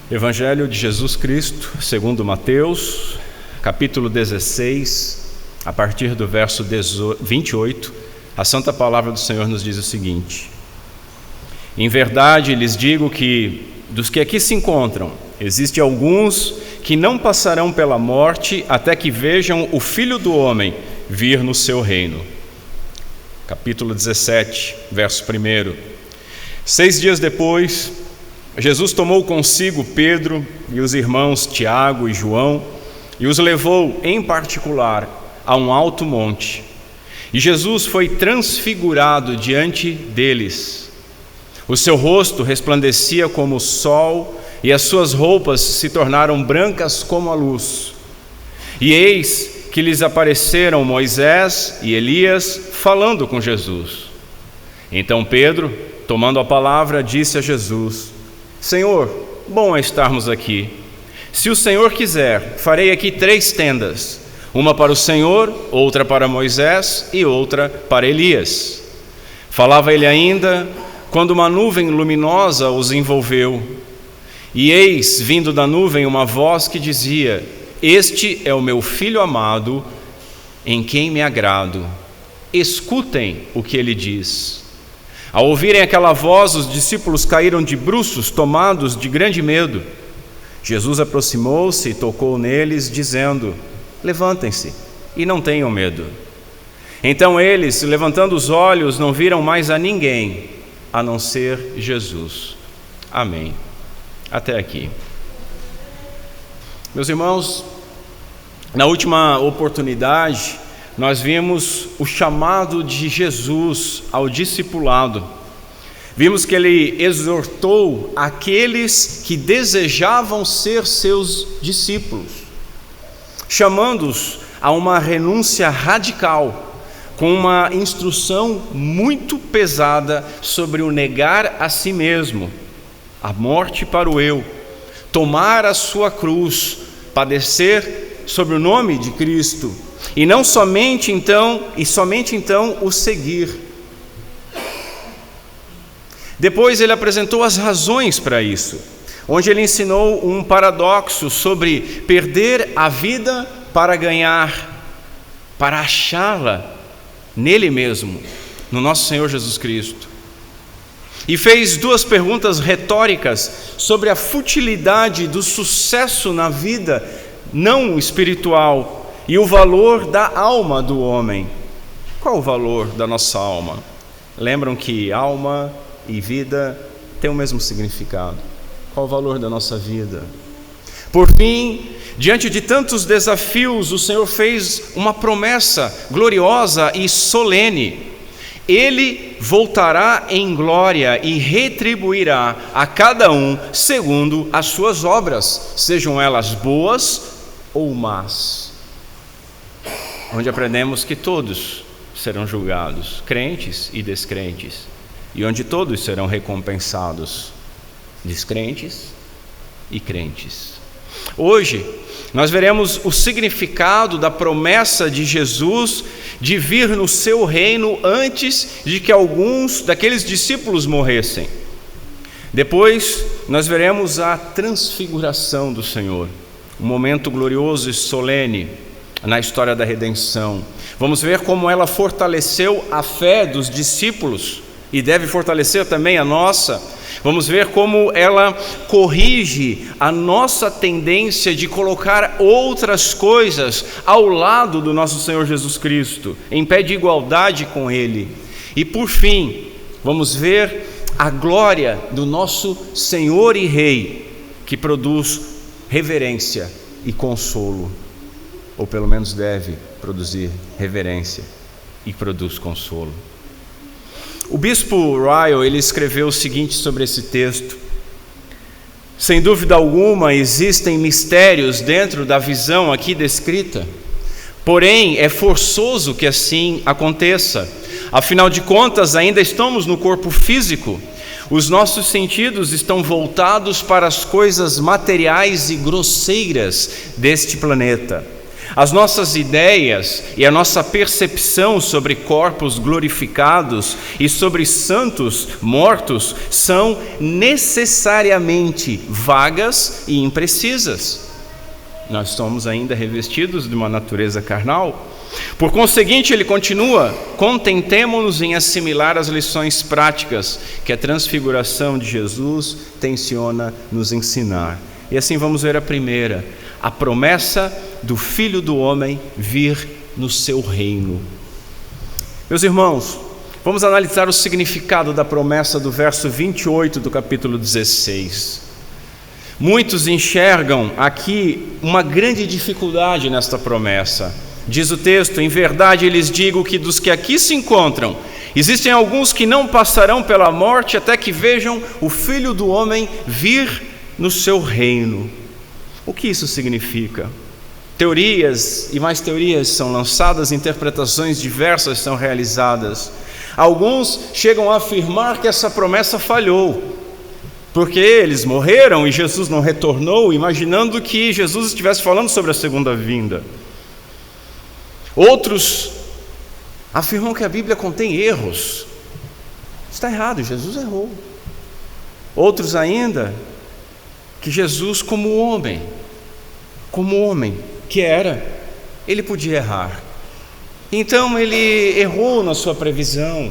Evangelho de Jesus Cristo, segundo Mateus, capítulo 16, a partir do verso 28, a santa palavra do Senhor nos diz o seguinte: Em verdade lhes digo que, dos que aqui se encontram, existem alguns que não passarão pela morte até que vejam o Filho do Homem vir no seu reino. Capítulo 17, verso 1. 6 dias depois, Jesus tomou consigo Pedro e os irmãos Tiago e João e os levou, em particular, a um alto monte. E Jesus foi transfigurado diante deles. O seu rosto resplandecia como o sol e as suas roupas se tornaram brancas como a luz. E eis que lhes apareceram Moisés e Elias falando com Jesus. Então Pedro, tomando a palavra, disse a Jesus: Senhor, bom é estarmos aqui. Se o Senhor quiser, farei aqui 3 tendas, uma para o Senhor, outra para Moisés e outra para Elias. Falava ele ainda, quando uma nuvem luminosa os envolveu. E eis, vindo da nuvem, uma voz que dizia: Este é o meu Filho amado, em quem me agrado. Escutem o que ele diz. Ao ouvirem aquela voz, os discípulos caíram de bruços, tomados de grande medo. Jesus aproximou-se e tocou neles, dizendo: Levantem-se e não tenham medo. Então eles, levantando os olhos, não viram mais a ninguém, a não ser Jesus. Amém. Até aqui. Meus irmãos, na última oportunidade, nós vimos o chamado de Jesus ao discipulado. Vimos que ele exortou aqueles que desejavam ser seus discípulos, chamando-os a uma renúncia radical, com uma instrução muito pesada sobre o negar a si mesmo, a morte para o eu, tomar a sua cruz, padecer sob o nome de Cristo, e não somente então o seguir. Depois ele apresentou as razões para isso, onde ele ensinou um paradoxo sobre perder a vida para ganhar, para achá-la nele mesmo, no nosso Senhor Jesus Cristo. E fez 2 perguntas retóricas sobre a futilidade do sucesso na vida não espiritual e o valor da alma do homem. Qual o valor da nossa alma? Lembram que alma e vida têm o mesmo significado. Qual o valor da nossa vida? Por fim, diante de tantos desafios, o Senhor fez uma promessa gloriosa e solene. Ele voltará em glória e retribuirá a cada um segundo as suas obras, sejam elas boas ou más. Onde aprendemos que todos serão julgados, crentes e descrentes, e onde todos serão recompensados, descrentes e crentes. Hoje, nós veremos o significado da promessa de Jesus de vir no seu reino antes de que alguns daqueles discípulos morressem. Depois, nós veremos a transfiguração do Senhor, um momento glorioso e solene na história da redenção. Vamos ver como ela fortaleceu a fé dos discípulos e deve fortalecer também a nossa. Vamos ver como ela corrige a nossa tendência de colocar outras coisas ao lado do nosso Senhor Jesus Cristo, em pé de igualdade com Ele. E por fim, vamos ver a glória do nosso Senhor e Rei, que produz reverência e consolo, ou pelo menos deve produzir reverência e produz consolo. O bispo Ryle, ele escreveu o seguinte sobre esse texto: sem dúvida alguma existem mistérios dentro da visão aqui descrita, porém é forçoso que assim aconteça. Afinal de contas, ainda estamos no corpo físico, os nossos sentidos estão voltados para as coisas materiais e grosseiras deste planeta. As nossas ideias e a nossa percepção sobre corpos glorificados e sobre santos mortos são necessariamente vagas e imprecisas. Nós somos ainda revestidos de uma natureza carnal. Por conseguinte, ele continua: contentemo-nos em assimilar as lições práticas que a transfiguração de Jesus tenciona nos ensinar. E assim vamos ver a primeira, a promessa do Filho do Homem vir no seu reino. Meus irmãos, vamos analisar o significado da promessa do verso 28 do capítulo 16. Muitos enxergam aqui uma grande dificuldade nesta promessa. Diz o texto: em verdade lhes digo que dos que aqui se encontram, existem alguns que não passarão pela morte até que vejam o Filho do Homem vir no seu reino. O que isso significa? Teorias e mais teorias são lançadas, interpretações diversas são realizadas. Alguns chegam a afirmar que essa promessa falhou, porque eles morreram e Jesus não retornou, imaginando que Jesus estivesse falando sobre a segunda vinda. Outros afirmam que a Bíblia contém erros. Está errado, Jesus errou. Outros ainda, que Jesus como homem que era, ele podia errar. Então ele errou na sua previsão.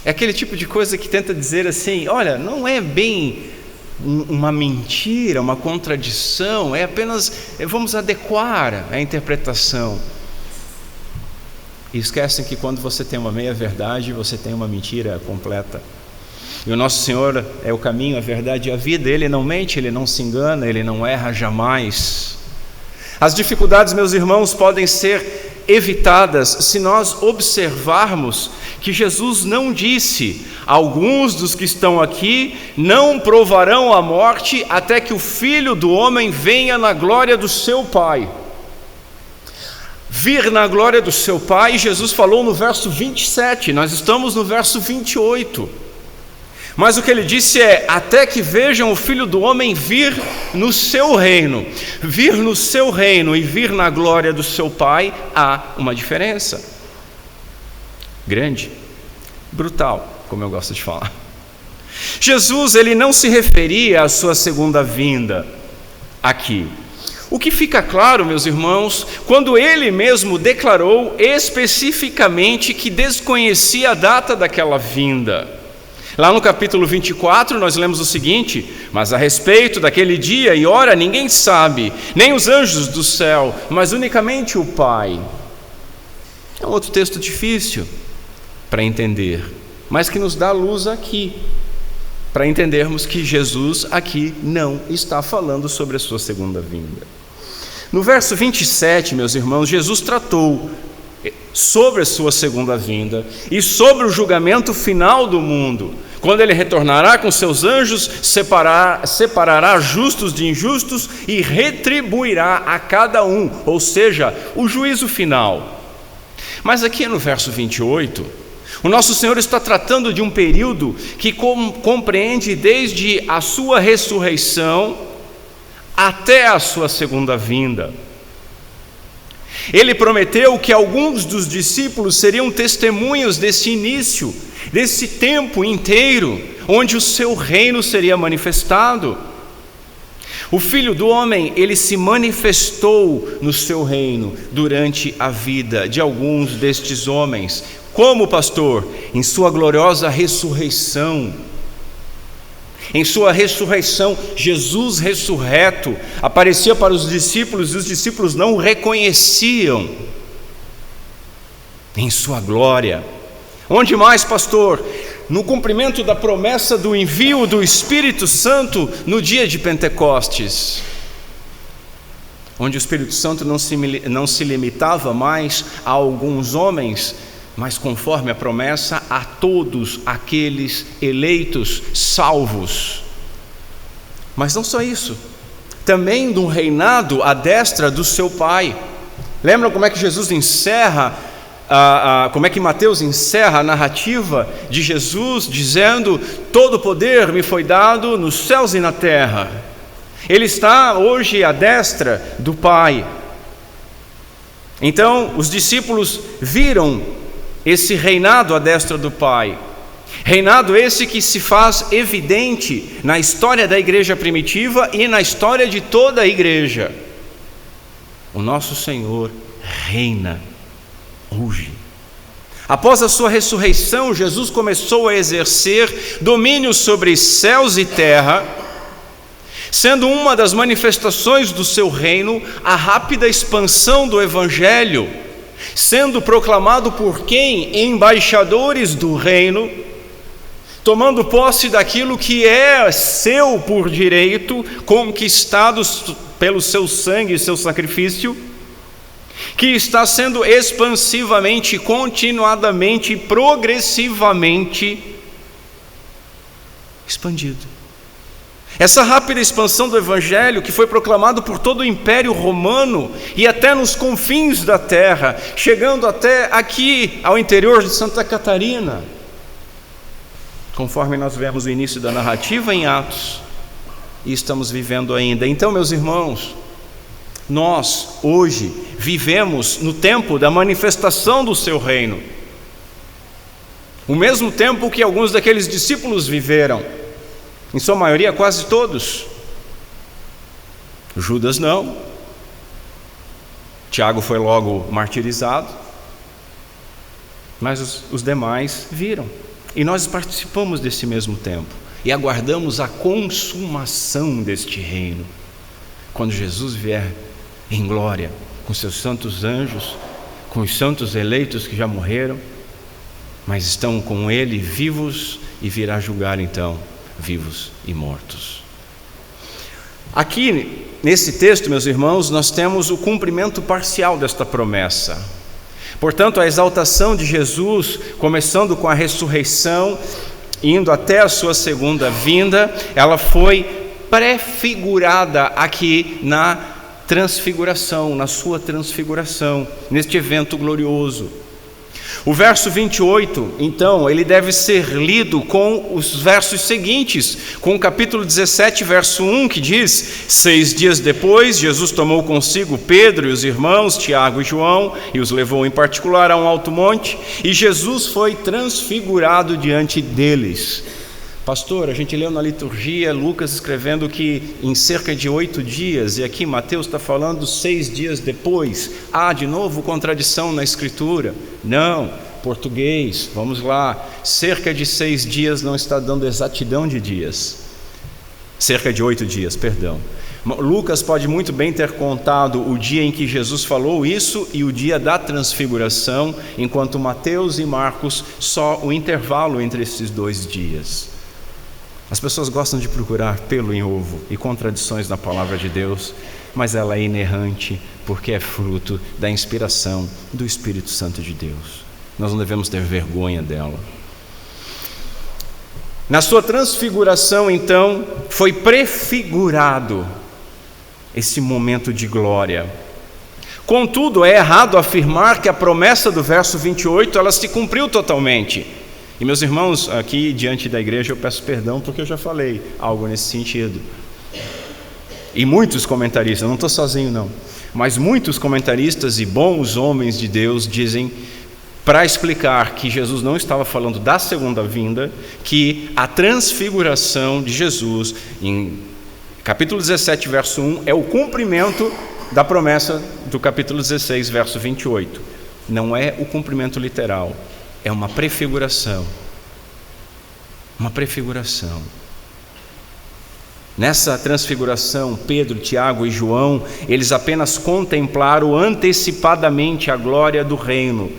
É aquele tipo de coisa que tenta dizer assim: olha, não é bem uma mentira, uma contradição, é apenas vamos adequar a interpretação. E esquecem que quando você tem uma meia-verdade, você tem uma mentira completa. E o nosso Senhor é o caminho, a verdade e a vida. Ele não mente, Ele não se engana, Ele não erra jamais. As dificuldades, meus irmãos, podem ser evitadas se nós observarmos que Jesus não disse: alguns dos que estão aqui não provarão a morte até que o Filho do Homem venha na glória do seu Pai. Vir na glória do seu Pai, Jesus falou no verso 27, nós estamos no verso 28. Mas o que ele disse é: até que vejam o Filho do Homem vir no seu reino. Vir no seu reino e vir na glória do seu Pai, há uma diferença grande, brutal, como eu gosto de falar. Jesus, ele não se referia à sua segunda vinda aqui. O que fica claro, meus irmãos, quando ele mesmo declarou especificamente que desconhecia a data daquela vinda. Lá no capítulo 24 nós lemos o seguinte: mas a respeito daquele dia e hora ninguém sabe, nem os anjos do céu, mas unicamente o Pai. É um outro texto difícil para entender, mas que nos dá luz aqui, para entendermos que Jesus aqui não está falando sobre a sua segunda vinda. No verso 27, meus irmãos, Jesus tratou sobre a sua segunda vinda e sobre o julgamento final do mundo, quando ele retornará com seus anjos, separará justos de injustos e retribuirá a cada um, ou seja, o juízo final. Mas aqui no verso 28, o nosso Senhor está tratando de um período que compreende desde a sua ressurreição até a sua segunda vinda. Ele prometeu que alguns dos discípulos seriam testemunhas desse início, desse tempo inteiro, onde o seu reino seria manifestado. O Filho do Homem, ele se manifestou no seu reino durante a vida de alguns destes homens. Como, pastor? Em sua gloriosa ressurreição. Em sua ressurreição, Jesus ressurreto aparecia para os discípulos e os discípulos não o reconheciam. Em sua glória. Onde mais, pastor? No cumprimento da promessa do envio do Espírito Santo no dia de Pentecostes, onde o Espírito Santo não se limitava mais a alguns homens, mas conforme a promessa, a todos aqueles eleitos, salvos. Mas não só isso, também do reinado à destra do seu Pai. Lembram como é que Jesus encerra, como é que Mateus encerra a narrativa de Jesus, dizendo: todo poder me foi dado nos céus e na terra. Ele está hoje à destra do Pai. Então, os discípulos viram esse reinado à destra do Pai. Reinado esse que se faz evidente na história da igreja primitiva e na história de toda a igreja. O nosso Senhor reina hoje. Após a sua ressurreição, Jesus começou a exercer domínio sobre céus e terra, sendo uma das manifestações do seu reino a rápida expansão do Evangelho, sendo proclamado por quem? Embaixadores do reino, tomando posse daquilo que é seu por direito, conquistados pelo seu sangue e seu sacrifício, que está sendo expansivamente, continuadamente, progressivamente expandido. Essa rápida expansão do Evangelho, que foi proclamado por todo o Império Romano e até nos confins da terra, chegando até aqui ao interior de Santa Catarina, conforme nós vemos o início da narrativa em Atos, e estamos vivendo ainda. Então, meus irmãos, nós hoje vivemos no tempo da manifestação do seu reino, o mesmo tempo que alguns daqueles discípulos viveram, em sua maioria quase todos. Judas não, Tiago foi logo martirizado, mas os demais viram, e nós participamos desse mesmo tempo, e aguardamos a consumação deste reino, quando Jesus vier em glória, com seus santos anjos, com os santos eleitos que já morreram, mas estão com Ele vivos, e virá julgar então vivos e mortos. Aqui, nesse texto, meus irmãos, nós temos o cumprimento parcial desta promessa. Portanto, a exaltação de Jesus, começando com a ressurreição, indo até a sua segunda vinda, ela foi prefigurada aqui na transfiguração, na sua transfiguração, neste evento glorioso. O verso 28, então, ele deve ser lido com os versos seguintes, com o capítulo 17, verso 1, que diz: 6 dias depois, Jesus tomou consigo Pedro e os irmãos, Tiago e João, e os levou em particular a um alto monte, e Jesus foi transfigurado diante deles. Pastor, a gente leu na liturgia Lucas escrevendo que em cerca de 8 dias, e aqui Mateus está falando 6 dias depois. Há de novo contradição na escritura? Não, português, vamos lá, cerca de 6 dias não está dando exatidão de dias, cerca de 8 dias, perdão. Lucas pode muito bem ter contado o dia em que Jesus falou isso e o dia da transfiguração, enquanto Mateus e Marcos só o intervalo entre esses 2 dias. As pessoas gostam de procurar pelo em ovo e contradições na palavra de Deus, mas ela é inerrante porque é fruto da inspiração do Espírito Santo de Deus. Nós não devemos ter vergonha dela. Na sua transfiguração, então, foi prefigurado esse momento de glória. Contudo, é errado afirmar que a promessa do verso 28, ela se cumpriu totalmente. E meus irmãos, aqui diante da igreja eu peço perdão porque eu já falei algo nesse sentido. E muitos comentaristas, não estou sozinho não, mas muitos comentaristas e bons homens de Deus dizem, para explicar que Jesus não estava falando da segunda vinda, que a transfiguração de Jesus, em capítulo 17, verso 1, é o cumprimento da promessa do capítulo 16, verso 28. Não é o cumprimento literal. É uma prefiguração. Uma prefiguração. Nessa transfiguração, Pedro, Tiago e João, eles apenas contemplaram antecipadamente a glória do reino.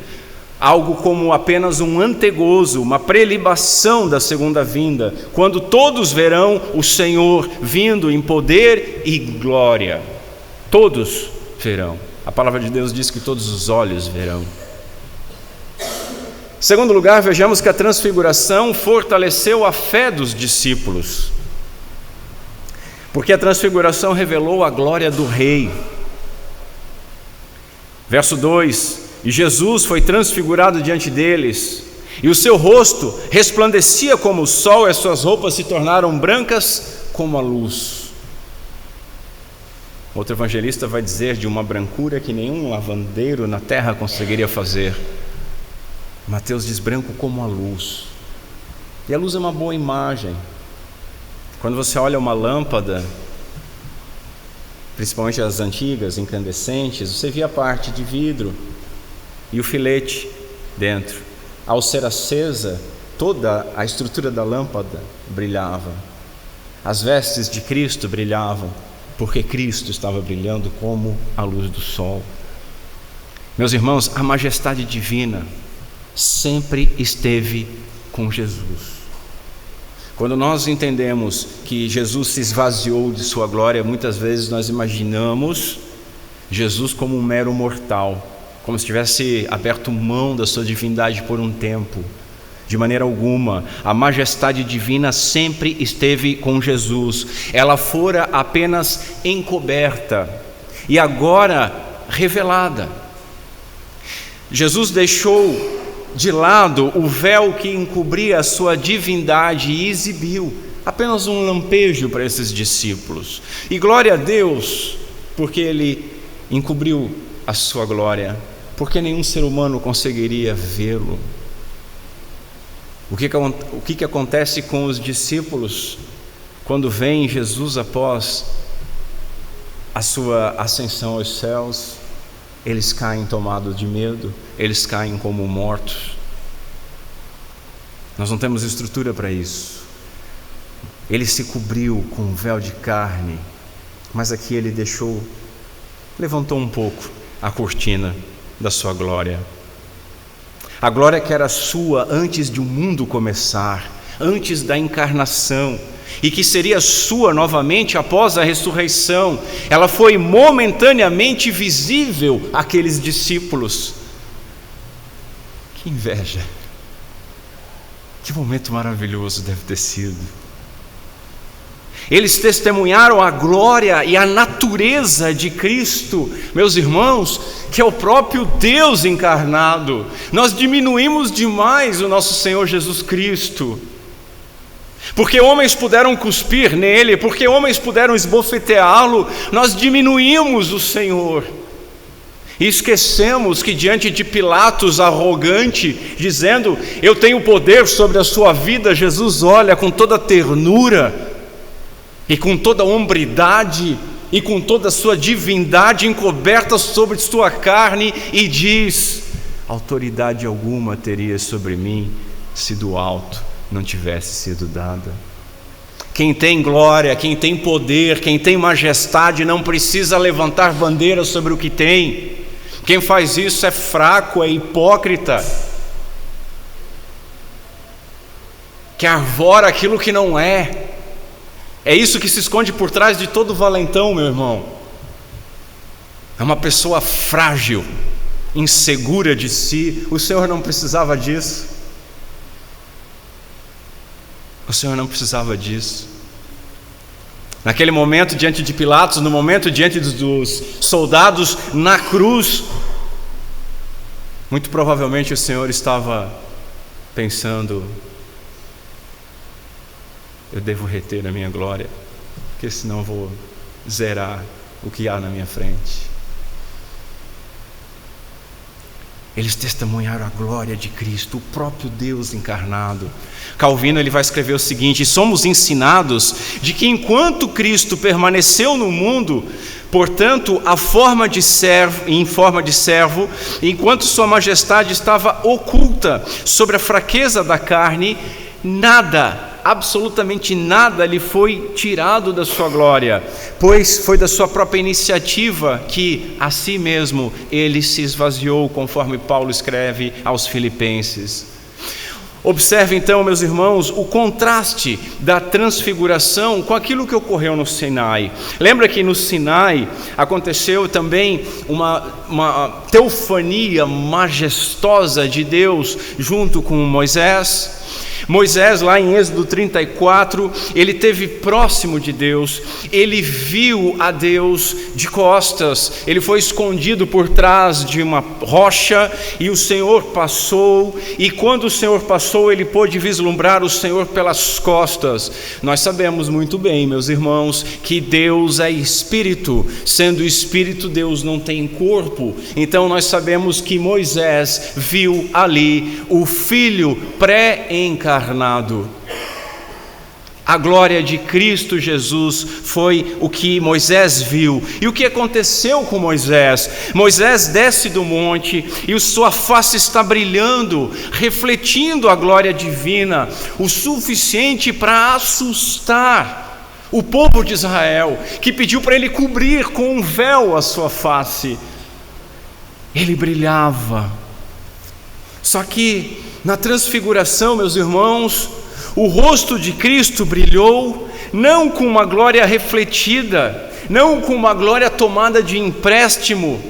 Algo como apenas um antegozo, uma prelibação da segunda vinda, quando todos verão o Senhor vindo em poder e glória. Todos verão. A palavra de Deus diz que todos os olhos verão. Em segundo lugar, vejamos que a transfiguração fortaleceu a fé dos discípulos, porque a transfiguração revelou a glória do Rei. Verso 2: e Jesus foi transfigurado diante deles, e o seu rosto resplandecia como o sol, e as suas roupas se tornaram brancas como a luz. Outro evangelista vai dizer de uma brancura que nenhum lavandeiro na terra conseguiria fazer. Mateus diz branco como a luz. E a luz é uma boa imagem. Quando você olha uma lâmpada, principalmente as antigas, incandescentes, você via a parte de vidro e o filete dentro. Ao ser acesa, toda a estrutura da lâmpada brilhava. As vestes de Cristo brilhavam, porque Cristo estava brilhando como a luz do sol. Meus irmãos, a majestade divina sempre esteve com Jesus. Quando nós entendemos que Jesus se esvaziou de sua glória, muitas vezes nós imaginamos Jesus como um mero mortal, como se tivesse aberto mão da sua divindade por um tempo. De maneira alguma, a majestade divina sempre esteve com Jesus. Ela fora apenas encoberta e agora revelada. Jesus deixou de lado o véu que encobria a sua divindade e exibiu apenas um lampejo para esses discípulos. E glória a Deus, porque Ele encobriu a sua glória, porque nenhum ser humano conseguiria vê-lo. O que acontece com os discípulos quando vem Jesus após a sua ascensão aos céus? Eles caem tomados de medo, eles caem como mortos. Nós não temos estrutura para isso. Ele se cobriu com um véu de carne, mas aqui ele levantou um pouco a cortina da sua glória. A glória que era sua antes de o mundo começar, antes da encarnação, e que seria sua novamente após a ressurreição, ela foi momentaneamente visível àqueles discípulos. Que inveja! Que momento maravilhoso deve ter sido! Eles testemunharam a glória e a natureza de Cristo, meus irmãos, que é o próprio Deus encarnado. Nós diminuímos demais o nosso Senhor Jesus Cristo, porque homens puderam cuspir nele, porque homens puderam esbofeteá-lo, nós diminuímos o Senhor. E esquecemos que diante de Pilatos arrogante, dizendo, eu tenho poder sobre a sua vida, Jesus olha com toda ternura, e com toda a hombridade, e com toda a sua divindade encoberta sobre sua carne, e diz, autoridade alguma teria sobre mim, se do alto não tivesse sido dada. Quem tem glória, quem tem poder, quem tem majestade, não precisa levantar bandeira sobre o que tem. Quem faz isso é fraco, é hipócrita, que arvora aquilo que não é. É isso que se esconde por trás de todo valentão, meu irmão. É uma pessoa frágil, insegura de si. O Senhor não precisava disso. O Senhor não precisava disso. Naquele momento diante de Pilatos, no momento diante dos soldados na cruz, muito provavelmente o Senhor estava pensando, eu devo reter a minha glória, porque senão vou zerar o que há na minha frente. Eles testemunharam a glória de Cristo, o próprio Deus encarnado. Calvino ele vai escrever o seguinte: somos ensinados de que enquanto Cristo permaneceu no mundo, portanto, em forma de servo, enquanto sua majestade estava oculta sobre a fraqueza da carne, nada, absolutamente nada lhe foi tirado da sua glória, pois foi da sua própria iniciativa que a si mesmo ele se esvaziou, conforme Paulo escreve aos Filipenses. Observe então, meus irmãos, o contraste da transfiguração com aquilo que ocorreu no Sinai. Lembra que no Sinai aconteceu também uma teofania majestosa de Deus junto com Moisés? Moisés, lá em Êxodo 34, ele esteve próximo de Deus, ele viu a Deus de costas, ele foi escondido por trás de uma rocha e o Senhor passou, e quando o Senhor passou, ele pôde vislumbrar o Senhor pelas costas. Nós sabemos muito bem, meus irmãos, que Deus é Espírito, sendo Espírito, Deus não tem corpo, então nós sabemos que Moisés viu ali o Filho pré-encarnado. A glória de Cristo Jesus foi o que Moisés viu. E o que aconteceu com Moisés? Moisés desce do monte e sua face está brilhando, refletindo a glória divina, o suficiente para assustar o povo de Israel, que pediu para ele cobrir com um véu a sua face. Ele brilhava. Só que na transfiguração, meus irmãos, o rosto de Cristo brilhou, não com uma glória refletida, não com uma glória tomada de empréstimo,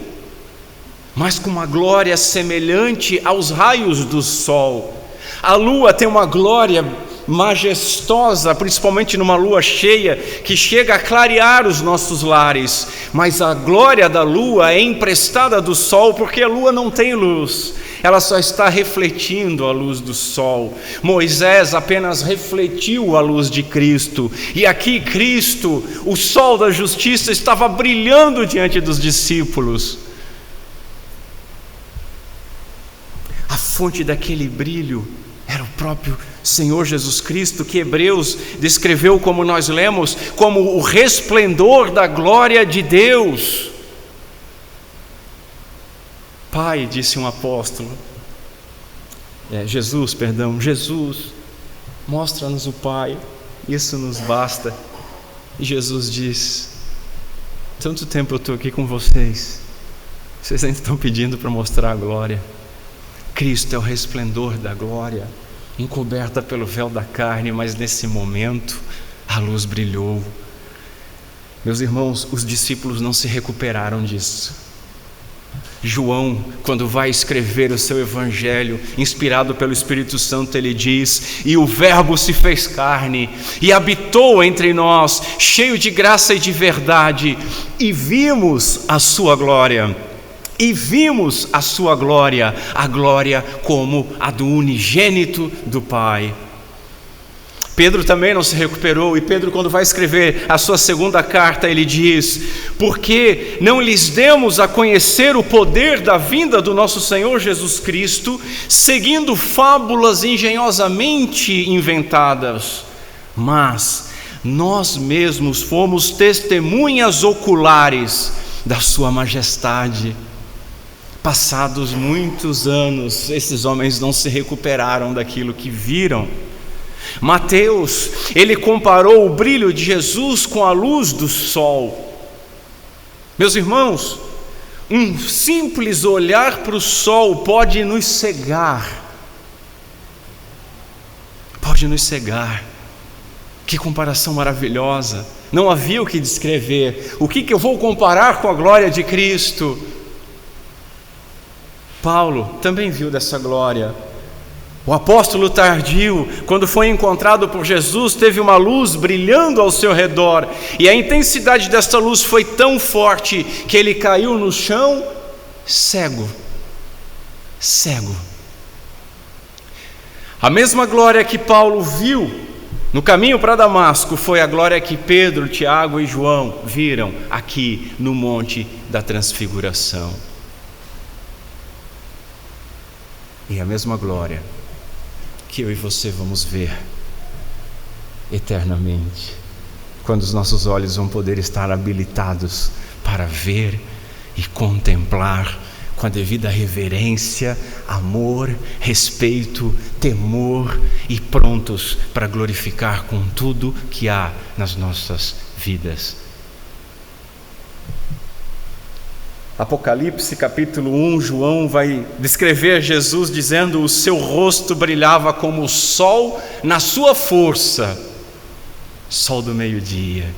mas com uma glória semelhante aos raios do sol. A lua tem uma glória majestosa, principalmente numa lua cheia, que chega a clarear os nossos lares, mas a glória da lua é emprestada do sol, porque a lua não tem luz, ela só está refletindo a luz do sol. Moisés apenas refletiu a luz de Cristo, e aqui Cristo, o sol da justiça, estava brilhando diante dos discípulos. A fonte daquele brilho era o próprio Senhor Jesus Cristo, que Hebreus descreveu, como nós lemos, como o resplendor da glória de Deus. Pai, disse um apóstolo, Jesus, mostra-nos o Pai, isso nos basta. E Jesus diz: tanto tempo eu estou aqui com vocês ainda estão pedindo para mostrar a glória. Cristo é o resplendor da glória, encoberta pelo véu da carne, mas nesse momento a luz brilhou. Meus irmãos, os discípulos não se recuperaram disso. João, quando vai escrever o seu evangelho, inspirado pelo Espírito Santo, ele diz: e o Verbo se fez carne e habitou entre nós, cheio de graça e de verdade, e vimos a sua glória. E vimos a sua glória, a glória como a do unigênito do Pai. Pedro também não se recuperou, e Pedro, quando vai escrever a sua segunda carta, ele diz: porque não lhes demos a conhecer o poder da vinda do nosso Senhor Jesus Cristo, seguindo fábulas engenhosamente inventadas, mas nós mesmos fomos testemunhas oculares da sua majestade. Passados muitos anos, esses homens não se recuperaram daquilo que viram. Mateus, ele comparou o brilho de Jesus com a luz do sol. Meus irmãos, um simples olhar para o sol pode nos cegar. Pode nos cegar. Que comparação maravilhosa. Não havia o que descrever. O que eu vou comparar com a glória de Cristo? Paulo também viu dessa glória. O apóstolo tardio, quando foi encontrado por Jesus, teve uma luz brilhando ao seu redor, e a intensidade desta luz foi tão forte que ele caiu no chão cego. A mesma glória que Paulo viu no caminho para Damasco foi a glória que Pedro, Tiago e João viram aqui no Monte da Transfiguração. E a mesma glória que eu e você vamos ver eternamente, quando os nossos olhos vão poder estar habilitados para ver e contemplar com a devida reverência, amor, respeito, temor e prontos para glorificar com tudo que há nas nossas vidas. Apocalipse capítulo 1, João vai descrever Jesus dizendo: o seu rosto brilhava como o sol na sua força, sol do meio-dia.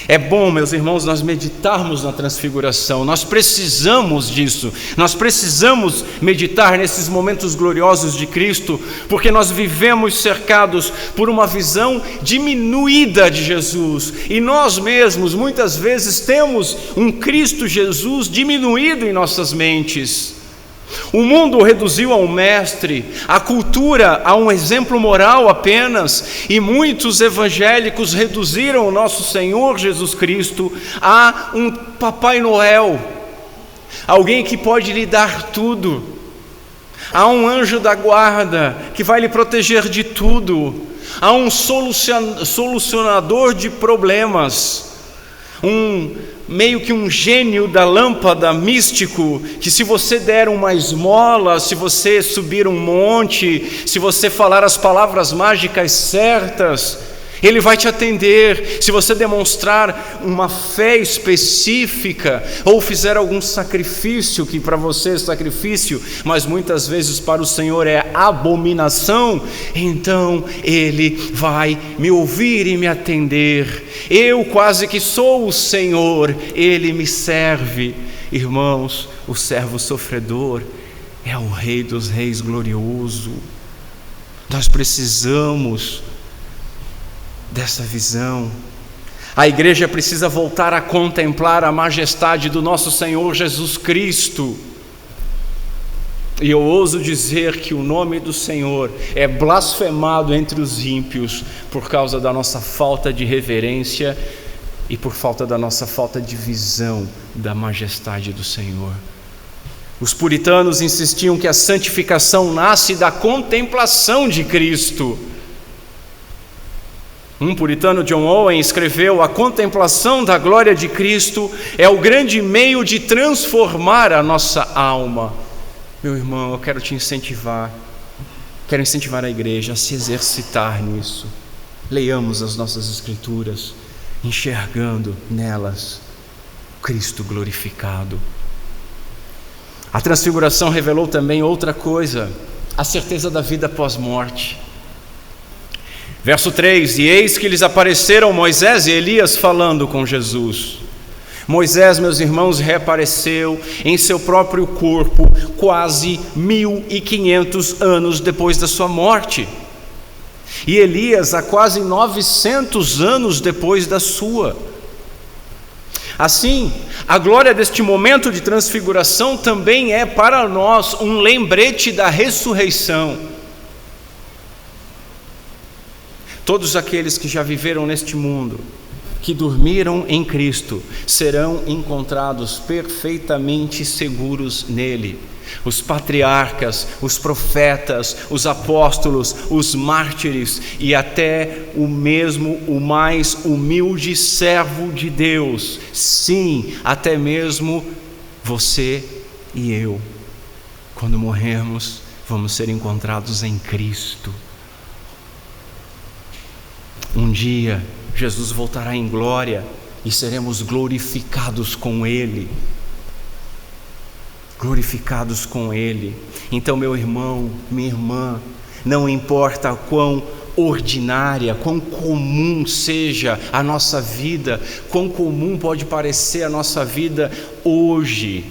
É bom, meus irmãos, nós meditarmos na transfiguração. Nós precisamos disso. Nós precisamos meditar nesses momentos gloriosos de Cristo, porque nós vivemos cercados por uma visão diminuída de Jesus. E nós mesmos, muitas vezes, temos um Cristo Jesus diminuído em nossas mentes. O mundo o reduziu a um mestre, a cultura a um exemplo moral apenas, e muitos evangélicos reduziram o nosso Senhor Jesus Cristo a um Papai Noel, alguém que pode lhe dar tudo, a um anjo da guarda que vai lhe proteger de tudo, a um solucionador de problemas, meio que um gênio da lâmpada místico, que se você der uma esmola, se você subir um monte, se você falar as palavras mágicas certas, ele vai te atender. Se você demonstrar uma fé específica, ou fizer algum sacrifício, que para você é sacrifício, mas muitas vezes para o Senhor é abominação, então Ele vai me ouvir e me atender. Eu quase que sou o Senhor, Ele me serve. Irmãos, o servo sofredor é o Rei dos Reis glorioso. Nós precisamos dessa visão. A igreja precisa voltar a contemplar a majestade do nosso Senhor Jesus Cristo. E eu ouso dizer que o nome do Senhor é blasfemado entre os ímpios por causa da nossa falta de reverência e por falta da nossa falta de visão da majestade do Senhor. Os puritanos insistiam que a santificação nasce da contemplação de Cristo. Um puritano, John Owen, escreveu: a contemplação da glória de Cristo é o grande meio de transformar a nossa alma. Meu irmão, eu quero te incentivar, quero incentivar a igreja a se exercitar nisso. Leiamos as nossas escrituras, enxergando nelas Cristo glorificado. A transfiguração revelou também outra coisa, a certeza da vida pós-morte. Verso 3: e eis que lhes apareceram Moisés e Elias falando com Jesus. Moisés, meus irmãos, reapareceu em seu próprio corpo quase 1500 anos depois da sua morte. E Elias há quase 900 anos depois da sua. Assim, a glória deste momento de transfiguração também é para nós um lembrete da ressurreição. Todos aqueles que já viveram neste mundo, que dormiram em Cristo, serão encontrados perfeitamente seguros nele. Os patriarcas, os profetas, os apóstolos, os mártires e até o mais humilde servo de Deus. Sim, até mesmo você e eu, quando morrermos, vamos ser encontrados em Cristo. Um dia Jesus voltará em glória e seremos glorificados com Ele. Glorificados com Ele. Então, meu irmão, minha irmã, não importa quão ordinária, quão comum seja a nossa vida, quão comum pode parecer a nossa vida hoje,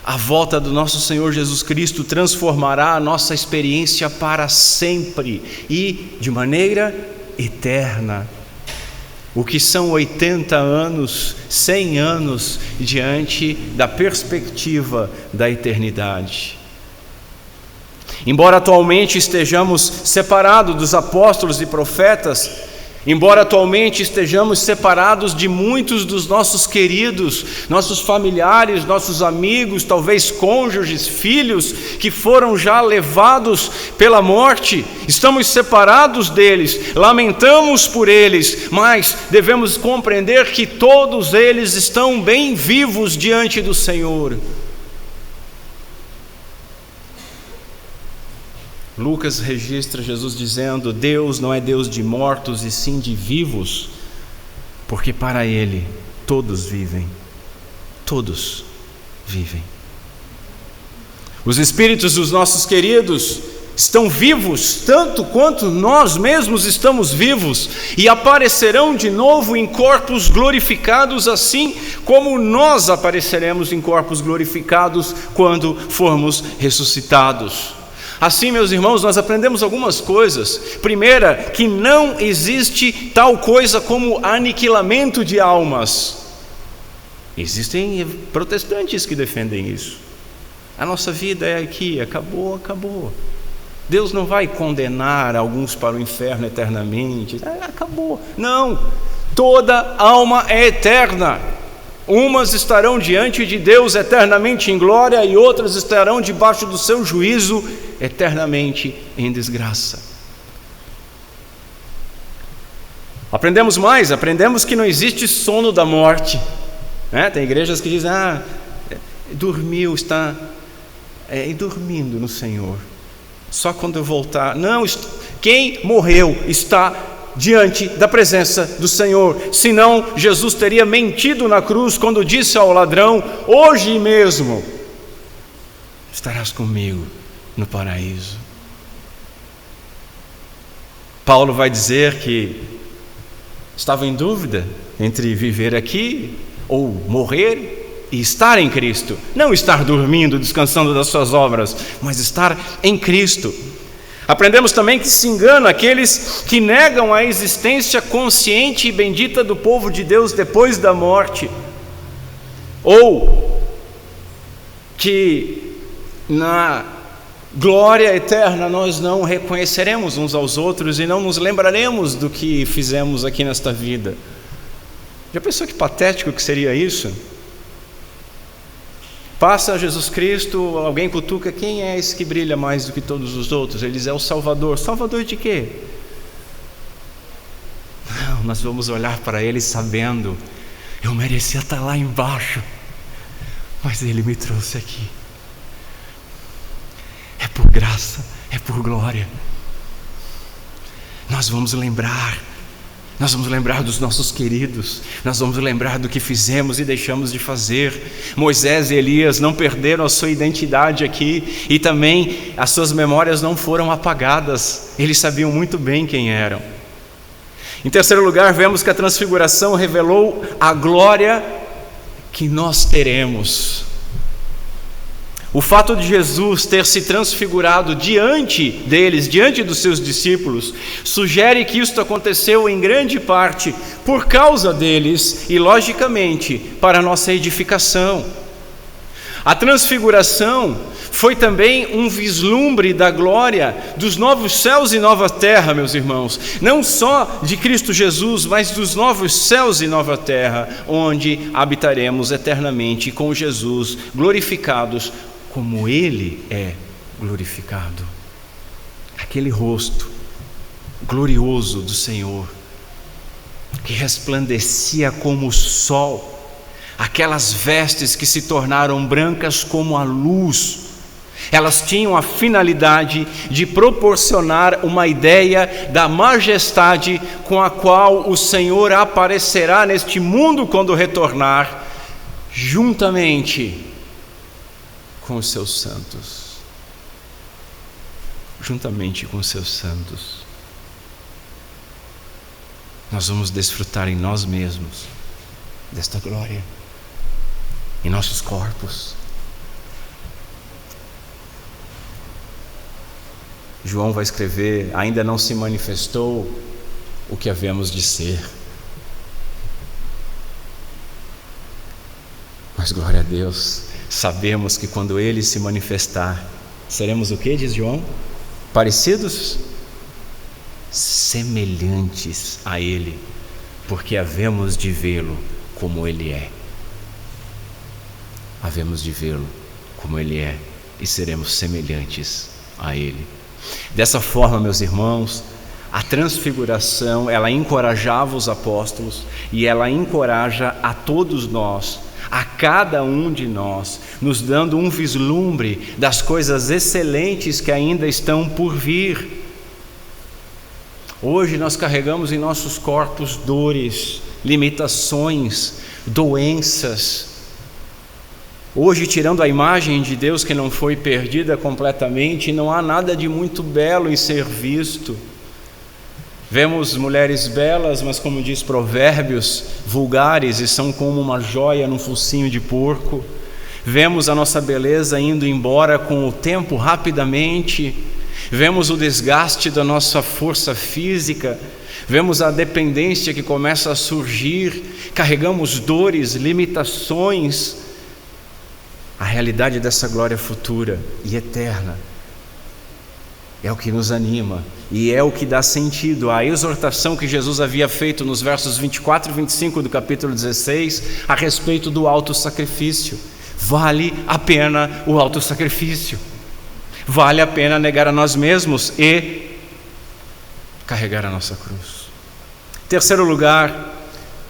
a volta do nosso Senhor Jesus Cristo transformará a nossa experiência para sempre e de maneira eterna. O que são 80 anos, 100 anos diante da perspectiva da eternidade. Embora atualmente estejamos separados dos apóstolos e profetas, embora atualmente estejamos separados de muitos dos nossos queridos, nossos familiares, nossos amigos, talvez cônjuges, filhos, que foram já levados pela morte, estamos separados deles, lamentamos por eles, mas devemos compreender que todos eles estão bem vivos diante do Senhor. Lucas registra Jesus dizendo: Deus não é Deus de mortos e sim de vivos, porque para Ele todos vivem. Todos vivem. Os espíritos dos nossos queridos estão vivos tanto quanto nós mesmos estamos vivos, e aparecerão de novo em corpos glorificados, assim como nós apareceremos em corpos glorificados quando formos ressuscitados. Assim, meus irmãos, nós aprendemos algumas coisas. Primeira, que não existe tal coisa como aniquilamento de almas. Existem protestantes que defendem isso. A nossa vida é aqui, acabou, acabou. Deus não vai condenar alguns para o inferno eternamente. Acabou. Não, toda alma é eterna. Umas estarão diante de Deus eternamente em glória, e outras estarão debaixo do seu juízo eternamente em desgraça. Aprendemos mais, aprendemos que não existe sono da morte. Tem igrejas que dizem, dormiu, está dormindo no Senhor. Só quando eu voltar. Não, quem morreu está diante da presença do Senhor. Senão Jesus teria mentido na cruz quando disse ao ladrão: hoje mesmo estarás comigo no paraíso. Paulo vai dizer que estava em dúvida entre viver aqui ou morrer e estar em Cristo. Não estar dormindo, descansando das suas obras, mas estar em Cristo. Aprendemos também que se enganam aqueles que negam a existência consciente e bendita do povo de Deus depois da morte, ou que na glória eterna nós não reconheceremos uns aos outros e não nos lembraremos do que fizemos aqui nesta vida. Já pensou que patético que seria isso? Passa Jesus Cristo, alguém cutuca: quem é esse que brilha mais do que todos os outros? Ele diz: é o Salvador. Salvador de quê? Não, nós vamos olhar para ele sabendo: eu merecia estar lá embaixo, mas ele me trouxe aqui. É por graça, é por glória. Nós vamos lembrar dos nossos queridos, nós vamos lembrar do que fizemos e deixamos de fazer. Moisés e Elias não perderam a sua identidade aqui, e também as suas memórias não foram apagadas, eles sabiam muito bem quem eram. Em terceiro lugar, vemos que a transfiguração revelou a glória que nós teremos. O fato de Jesus ter se transfigurado diante deles, diante dos seus discípulos, sugere que isto aconteceu em grande parte por causa deles e, logicamente, para a nossa edificação. A transfiguração foi também um vislumbre da glória dos novos céus e nova terra, meus irmãos. Não só de Cristo Jesus, mas dos novos céus e nova terra, onde habitaremos eternamente com Jesus, glorificados como Ele é glorificado. Aquele rosto glorioso do Senhor, que resplandecia como o sol, aquelas vestes que se tornaram brancas como a luz, elas tinham a finalidade de proporcionar uma ideia da majestade com a qual o Senhor aparecerá neste mundo quando retornar, juntamente com os seus santos. Juntamente com os seus santos. Nós vamos desfrutar em nós mesmos desta glória, em nossos corpos. João vai escrever: ainda não se manifestou o que havemos de ser. Mas glória a Deus, sabemos que quando Ele se manifestar, seremos o que, diz João? Parecidos? Semelhantes a Ele, porque havemos de vê-lo como Ele é. Havemos de vê-lo como Ele é e seremos semelhantes a Ele. Dessa forma, meus irmãos, a transfiguração, ela encorajava os apóstolos e ela encoraja a todos nós, a cada um de nós, nos dando um vislumbre das coisas excelentes que ainda estão por vir. Hoje nós carregamos em nossos corpos dores, limitações, doenças. Hoje, tirando a imagem de Deus que não foi perdida completamente, não há nada de muito belo em ser visto. Vemos mulheres belas, mas como diz Provérbios, vulgares e são como uma joia num focinho de porco. Vemos a nossa beleza indo embora com o tempo rapidamente. Vemos o desgaste da nossa força física. Vemos a dependência que começa a surgir. Carregamos dores, limitações. A realidade dessa glória futura e eterna é o que nos anima e é o que dá sentido à exortação que Jesus havia feito nos versos 24 e 25 do capítulo 16 a respeito do autossacrifício. Vale a pena o autossacrifício. Vale a pena negar a nós mesmos e carregar a nossa cruz. Terceiro lugar,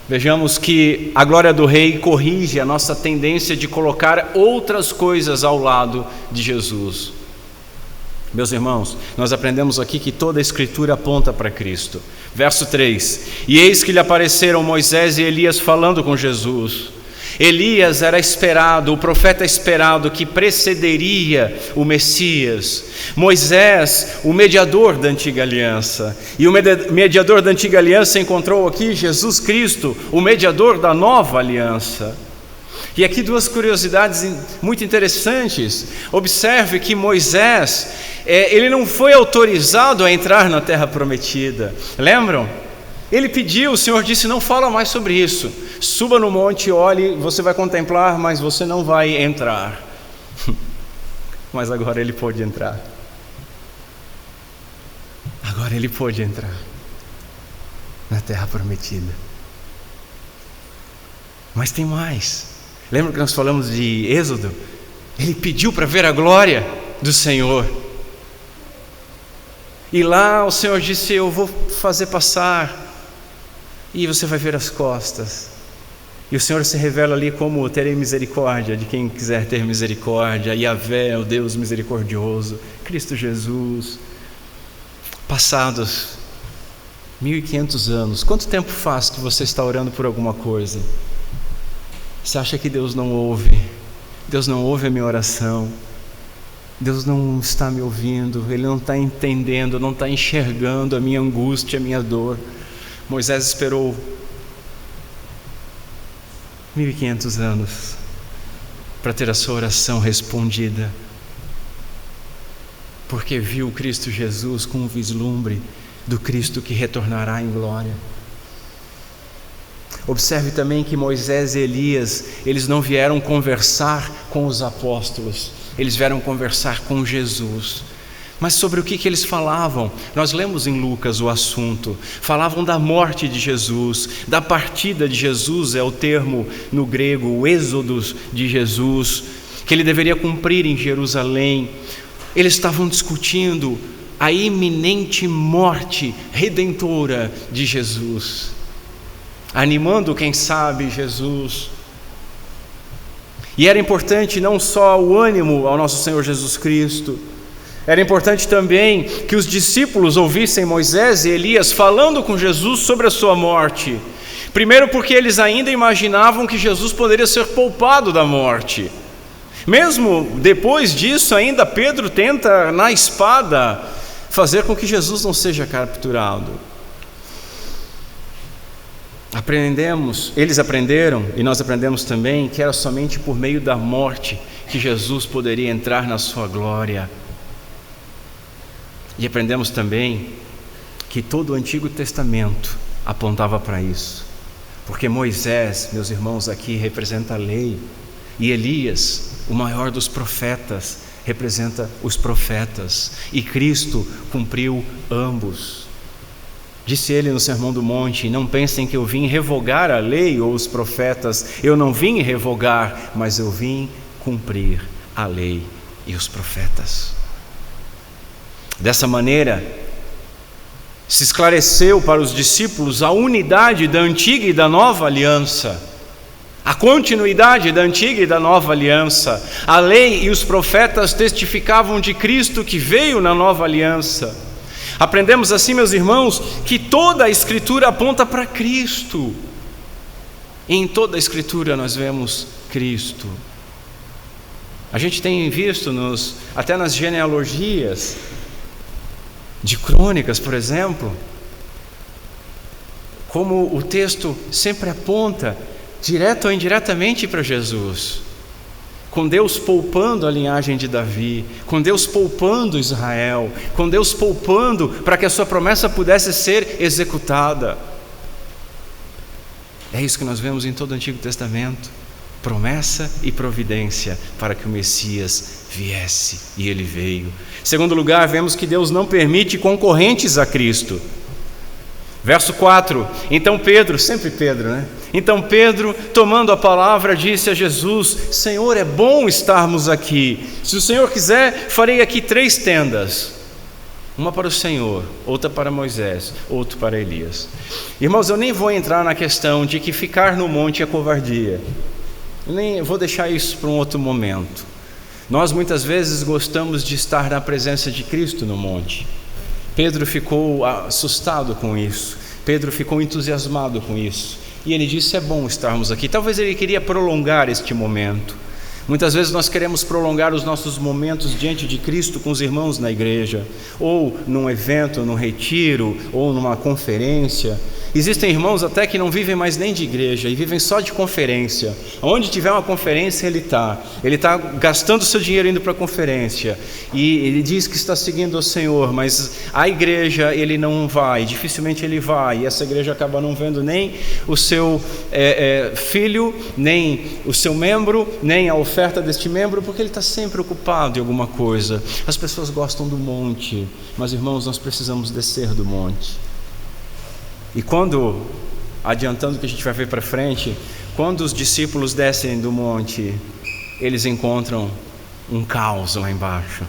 vejamos que a glória do Rei corrige a nossa tendência de colocar outras coisas ao lado de Jesus. Meus irmãos, nós aprendemos aqui que toda a Escritura aponta para Cristo. Verso 3: E eis que lhe apareceram Moisés e Elias falando com Jesus. Elias era esperado, o profeta esperado que precederia o Messias. Moisés, o mediador da antiga aliança. E o mediador da antiga aliança encontrou aqui Jesus Cristo, o mediador da nova aliança. E aqui duas curiosidades muito interessantes. Observe que Moisés, ele não foi autorizado a entrar na terra prometida. Lembram? Ele pediu, o Senhor disse, não fala mais sobre isso. Suba no monte, olhe, você vai contemplar, mas você não vai entrar. Mas agora ele pôde entrar. Agora ele pôde entrar na terra prometida. Mas tem mais. Lembra que nós falamos de Êxodo? Ele pediu para ver a glória do Senhor. E lá o Senhor disse, eu vou fazer passar e você vai ver as costas. E o Senhor se revela ali como terei misericórdia de quem quiser ter misericórdia. Yahvé, o Deus misericordioso, Cristo Jesus. Passados 1500 anos, quanto tempo faz que você está orando por alguma coisa? Você acha que Deus não ouve? Deus não ouve a minha oração. Deus não está me ouvindo. Ele não está entendendo, não está enxergando a minha angústia, a minha dor. Moisés esperou 1500 anos para ter a sua oração respondida, porque viu Cristo Jesus com um vislumbre do Cristo que retornará em glória. Observe também que Moisés e Elias, eles não vieram conversar com os apóstolos, eles vieram conversar com Jesus. Mas sobre o que eles falavam? Nós lemos em Lucas o assunto. Falavam da morte de Jesus, da partida de Jesus, é o termo no grego, o êxodos de Jesus, que ele deveria cumprir em Jerusalém. Eles estavam discutindo a iminente morte redentora de Jesus, animando, quem sabe, Jesus. E era importante não só o ânimo ao nosso Senhor Jesus Cristo, era importante também que os discípulos ouvissem Moisés e Elias falando com Jesus sobre a sua morte. Primeiro porque eles ainda imaginavam que Jesus poderia ser poupado da morte. Mesmo depois disso, ainda Pedro tenta na espada fazer com que Jesus não seja capturado. Eles aprenderam, e nós aprendemos também, que era somente por meio da morte que Jesus poderia entrar na sua glória. E aprendemos também que todo o Antigo Testamento apontava para isso, porque Moisés, meus irmãos, aqui representa a lei, e Elias, o maior dos profetas, representa os profetas, e Cristo cumpriu ambos. Disse ele no Sermão do Monte, não pensem que eu vim revogar a lei ou os profetas, eu não vim revogar, mas eu vim cumprir a lei e os profetas. Dessa maneira, se esclareceu para os discípulos a unidade da antiga e da nova aliança, a continuidade da antiga e da nova aliança. A lei e os profetas testificavam de Cristo que veio na nova aliança. Aprendemos assim, meus irmãos, que toda a Escritura aponta para Cristo. E em toda a Escritura nós vemos Cristo. A gente tem visto até nas genealogias de Crônicas, por exemplo, como o texto sempre aponta, direto ou indiretamente, para Jesus. Com Deus poupando a linhagem de Davi, com Deus poupando Israel, com Deus poupando para que a sua promessa pudesse ser executada. É isso que nós vemos em todo o Antigo Testamento. Promessa e providência para que o Messias viesse, e ele veio. Em segundo lugar, vemos que Deus não permite concorrentes a Cristo. Verso 4, então Pedro, sempre Pedro, né? Então Pedro, tomando a palavra, disse a Jesus: Senhor, é bom estarmos aqui. Se o Senhor quiser, farei aqui 3 tendas. Uma para o Senhor, outra para Moisés, outra para Elias. Irmãos, eu nem vou entrar na questão de que ficar no monte é covardia. Eu vou deixar isso para um outro momento. Nós muitas vezes gostamos de estar na presença de Cristo no monte. Pedro ficou assustado com isso, Pedro ficou entusiasmado com isso, e ele disse: é bom estarmos aqui. Talvez ele queria prolongar este momento. Muitas vezes nós queremos prolongar os nossos momentos diante de Cristo com os irmãos na igreja, ou num evento, num retiro, ou numa conferência. Existem irmãos até que não vivem mais nem de igreja e vivem só de conferência. Onde tiver uma conferência ele está gastando seu dinheiro indo para a conferência, e ele diz que está seguindo o Senhor, mas a igreja ele não vai, dificilmente ele vai, e essa igreja acaba não vendo nem o seu filho, nem o seu membro, nem a oferta deste membro, porque ele está sempre ocupado em alguma coisa. As pessoas gostam do monte, mas irmãos, nós precisamos descer do monte. E quando, adiantando o que a gente vai ver para frente, quando os discípulos descem do monte, eles encontram um caos lá embaixo.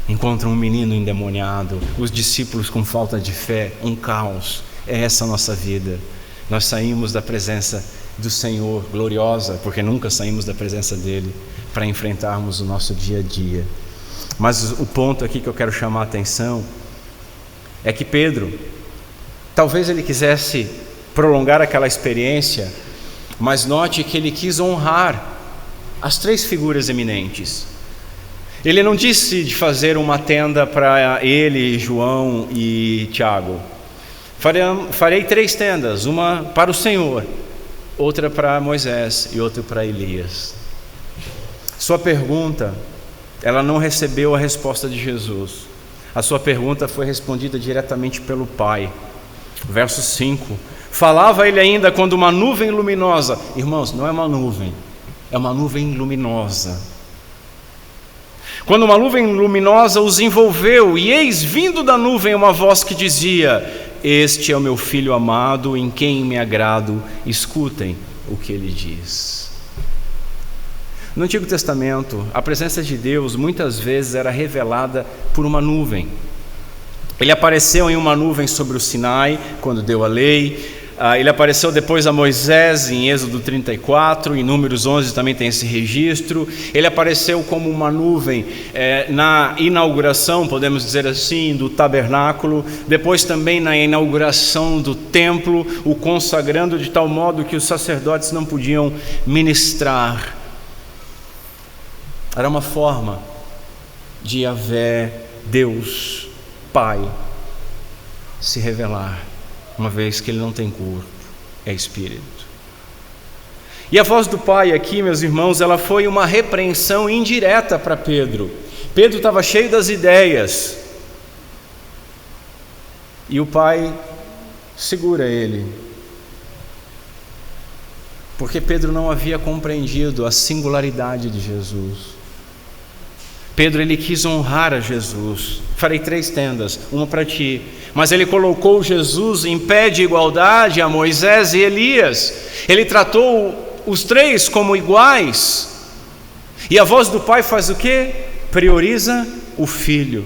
Encontram um menino endemoniado, os discípulos com falta de fé, um caos. É essa a nossa vida. Nós saímos da presença do Senhor gloriosa, porque nunca saímos da presença dele, para enfrentarmos o nosso dia a dia. Mas o ponto aqui que eu quero chamar a atenção é que Pedro, talvez ele quisesse prolongar aquela experiência, mas note que ele quis honrar as 3 figuras eminentes. Ele não disse de fazer uma tenda para ele, João e Tiago. Farei 3 tendas, uma para o Senhor, outra para Moisés e outra para Elias. Sua pergunta, ela não recebeu a resposta de Jesus. A sua pergunta foi respondida diretamente pelo Pai. Verso 5, falava ele ainda quando uma nuvem luminosa, irmãos, não é uma nuvem, é uma nuvem luminosa. Quando uma nuvem luminosa os envolveu, e eis vindo da nuvem uma voz que dizia: este é o meu filho amado, em quem me agrado, escutem o que ele diz. No Antigo Testamento, a presença de Deus muitas vezes era revelada por uma nuvem. Ele apareceu em uma nuvem sobre o Sinai, quando deu a lei. Ele apareceu depois a Moisés, em Êxodo 34, em Números 11 também tem esse registro. Ele apareceu como uma nuvem na inauguração, podemos dizer assim, do tabernáculo. Depois também na inauguração do templo, o consagrando de tal modo que os sacerdotes não podiam ministrar. Era uma forma de Yahvé, Deus Pai, se revelar, uma vez que ele não tem corpo, é espírito. E a voz do Pai aqui, meus irmãos, ela foi uma repreensão indireta para Pedro. Pedro estava cheio das ideias, e o Pai segura ele, porque Pedro não havia compreendido a singularidade de Jesus. Pedro, ele quis honrar a Jesus. Farei 3 tendas, uma para ti. Mas ele colocou Jesus em pé de igualdade a Moisés e Elias. Ele tratou os 3 como iguais. E a voz do Pai faz o quê? Prioriza o Filho.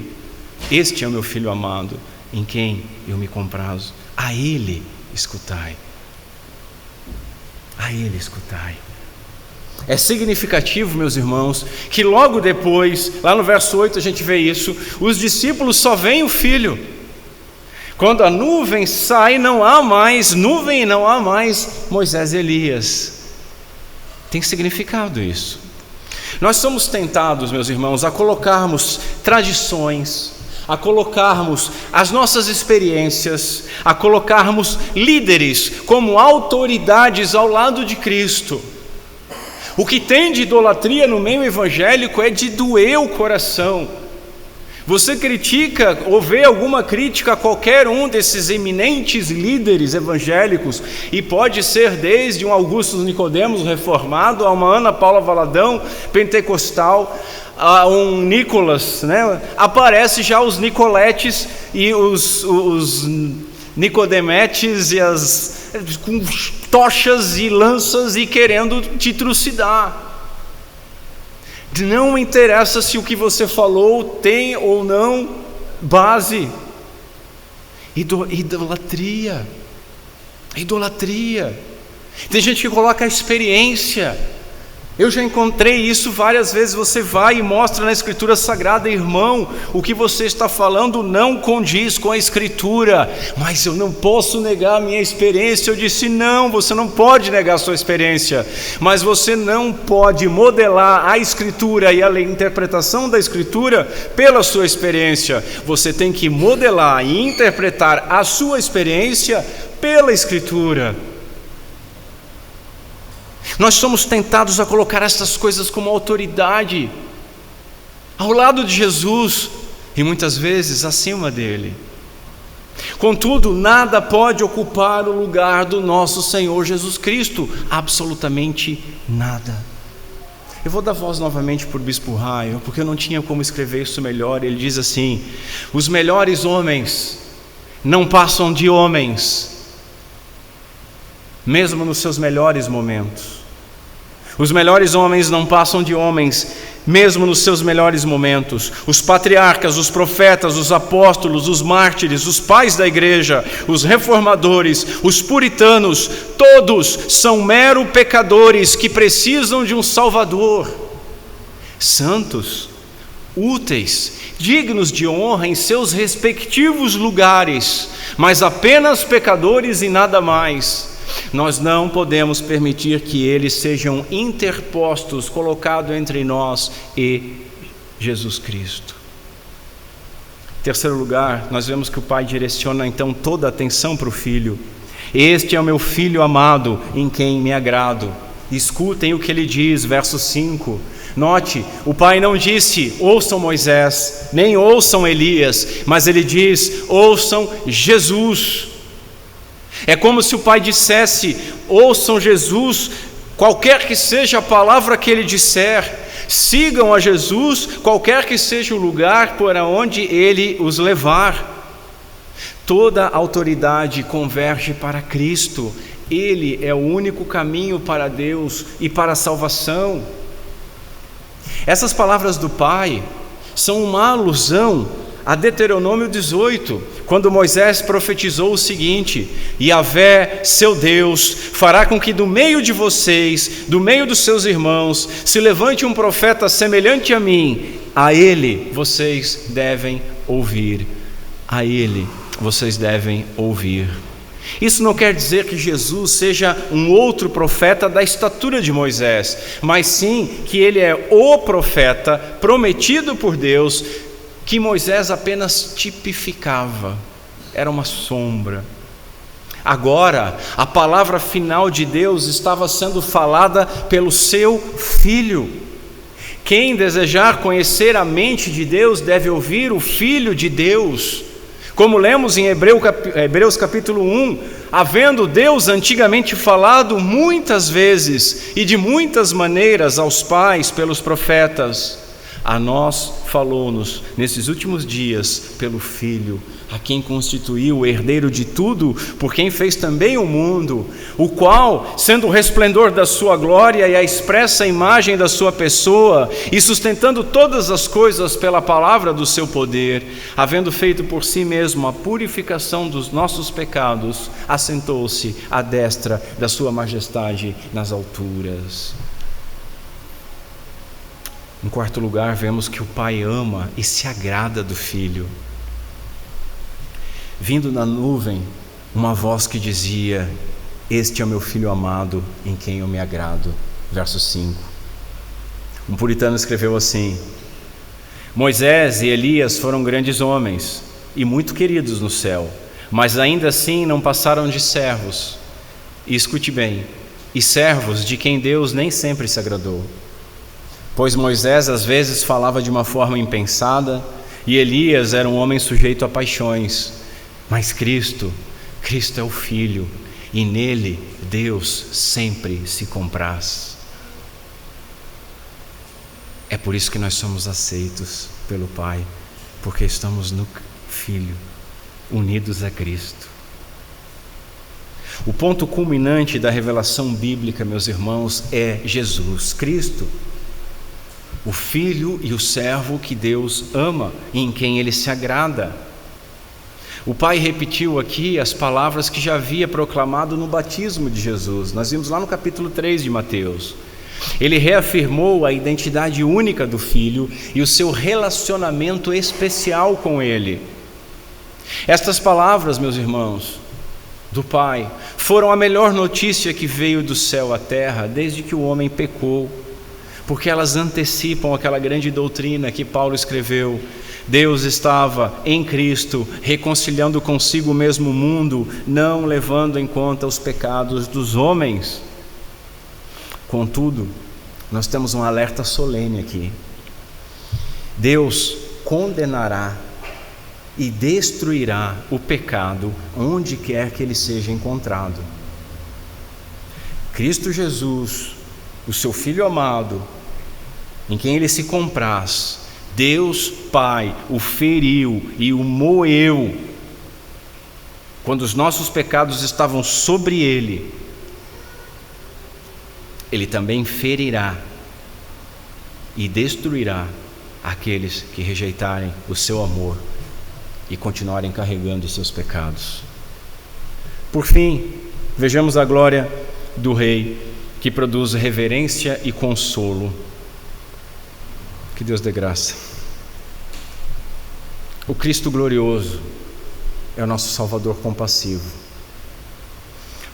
Este é o meu Filho amado, em quem eu me comprazo. A Ele escutai. A Ele escutai. É significativo, meus irmãos, que logo depois, lá no verso 8 a gente vê isso, os discípulos só veem o Filho. Quando a nuvem sai, não há mais nuvem e não há mais Moisés e Elias. Tem significado isso. Nós somos tentados, meus irmãos, a colocarmos tradições, a colocarmos as nossas experiências, a colocarmos líderes como autoridades ao lado de Cristo. O que tem de idolatria no meio evangélico é de doer o coração. Você critica ou vê alguma crítica a qualquer um desses eminentes líderes evangélicos, e pode ser desde um Augusto Nicodemos reformado, a uma Ana Paula Valadão pentecostal, a um Nicolas, né? Aparece já os Nicoletes e os Nicodemetes e com tochas e lanças e querendo te trucidar. Não interessa se o que você falou tem ou não base. Idolatria. Tem gente que coloca a experiência. Eu já encontrei isso várias vezes. Você vai e mostra na Escritura Sagrada: irmão, o que você está falando não condiz com a Escritura. Mas eu não posso negar a minha experiência. Eu disse: não, você não pode negar a sua experiência, mas você não pode modelar a Escritura e a interpretação da Escritura pela sua experiência. Você tem que modelar e interpretar a sua experiência pela Escritura. Nós somos tentados a colocar essas coisas como autoridade ao lado de Jesus e muitas vezes acima dele. Contudo, nada pode ocupar o lugar do nosso Senhor Jesus Cristo, absolutamente nada. Eu vou dar voz novamente para o Bispo Raio, porque eu não tinha como escrever isso melhor. Ele diz assim: os melhores homens não passam de homens, mesmo nos seus melhores momentos. Os melhores homens não passam de homens, mesmo nos seus melhores momentos. Os patriarcas, os profetas, os apóstolos, os mártires, os pais da igreja, os reformadores, os puritanos, todos são mero pecadores que precisam de um Salvador. Santos, úteis, dignos de honra em seus respectivos lugares, mas apenas pecadores e nada mais. Nós não podemos permitir que eles sejam interpostos, colocados entre nós e Jesus Cristo. Em terceiro lugar, nós vemos que o Pai direciona então toda a atenção para o Filho. Este é o meu Filho amado, em quem me agrado. Escutem o que ele diz, verso 5. Note, o Pai não disse: ouçam Moisés, nem ouçam Elias, mas ele diz: ouçam Jesus. É como se o Pai dissesse: ouçam Jesus, qualquer que seja a palavra que ele disser, sigam a Jesus, qualquer que seja o lugar por onde ele os levar. Toda autoridade converge para Cristo. Ele é o único caminho para Deus e para a salvação. Essas palavras do Pai são uma alusão a Deuteronômio 18, quando Moisés profetizou o seguinte: Yahvé, seu Deus, fará com que do meio de vocês, do meio dos seus irmãos, se levante um profeta semelhante a mim. A ele vocês devem ouvir. A ele vocês devem ouvir. Isso não quer dizer que Jesus seja um outro profeta da estatura de Moisés, mas sim que ele é o profeta prometido por Deus, que Moisés apenas tipificava, era uma sombra. Agora, a palavra final de Deus estava sendo falada pelo seu Filho. Quem desejar conhecer a mente de Deus deve ouvir o Filho de Deus. Como lemos em Hebreus capítulo 1, havendo Deus antigamente falado muitas vezes e de muitas maneiras aos pais pelos profetas, a nós falou-nos nesses últimos dias pelo Filho, a quem constituiu o herdeiro de tudo, por quem fez também o mundo, o qual, sendo o resplendor da sua glória e a expressa imagem da sua pessoa, e sustentando todas as coisas pela palavra do seu poder, havendo feito por si mesmo a purificação dos nossos pecados, assentou-se à destra da sua majestade nas alturas. Em quarto lugar, vemos que o Pai ama e se agrada do Filho. Vindo na nuvem, uma voz que dizia: este é o meu Filho amado, em quem eu me agrado. Verso 5. Um puritano escreveu assim: Moisés e Elias foram grandes homens e muito queridos no céu, mas ainda assim não passaram de servos. E escute bem, e servos de quem Deus nem sempre se agradou. Pois Moisés às vezes falava de uma forma impensada, e Elias era um homem sujeito a paixões. Mas Cristo é o Filho, e nele Deus sempre se compraz. É por isso que nós somos aceitos pelo Pai, porque estamos no Filho, unidos a Cristo. O ponto culminante da revelação bíblica, meus irmãos, é Jesus Cristo, o Filho e o servo que Deus ama e em quem Ele se agrada. O Pai repetiu aqui as palavras que já havia proclamado no batismo de Jesus. Nós vimos lá no capítulo 3 de Mateus. Ele reafirmou a identidade única do Filho e o seu relacionamento especial com Ele. Estas palavras, meus irmãos, do Pai, foram a melhor notícia que veio do céu à terra desde que o homem pecou, porque elas antecipam aquela grande doutrina que Paulo escreveu. Deus estava em Cristo reconciliando consigo mesmo o mundo, não levando em conta os pecados dos homens. Contudo, nós temos um alerta solene aqui. Deus condenará e destruirá o pecado onde quer que ele seja encontrado. Cristo Jesus, o seu Filho amado, em quem ele se compraz, Deus Pai o feriu e o moeu quando os nossos pecados estavam sobre ele. Ele também ferirá e destruirá aqueles que rejeitarem o seu amor e continuarem carregando os seus pecados. Por fim, vejamos a glória do Rei, que produz reverência e consolo. Que Deus dê graça. O Cristo glorioso é o nosso Salvador compassivo.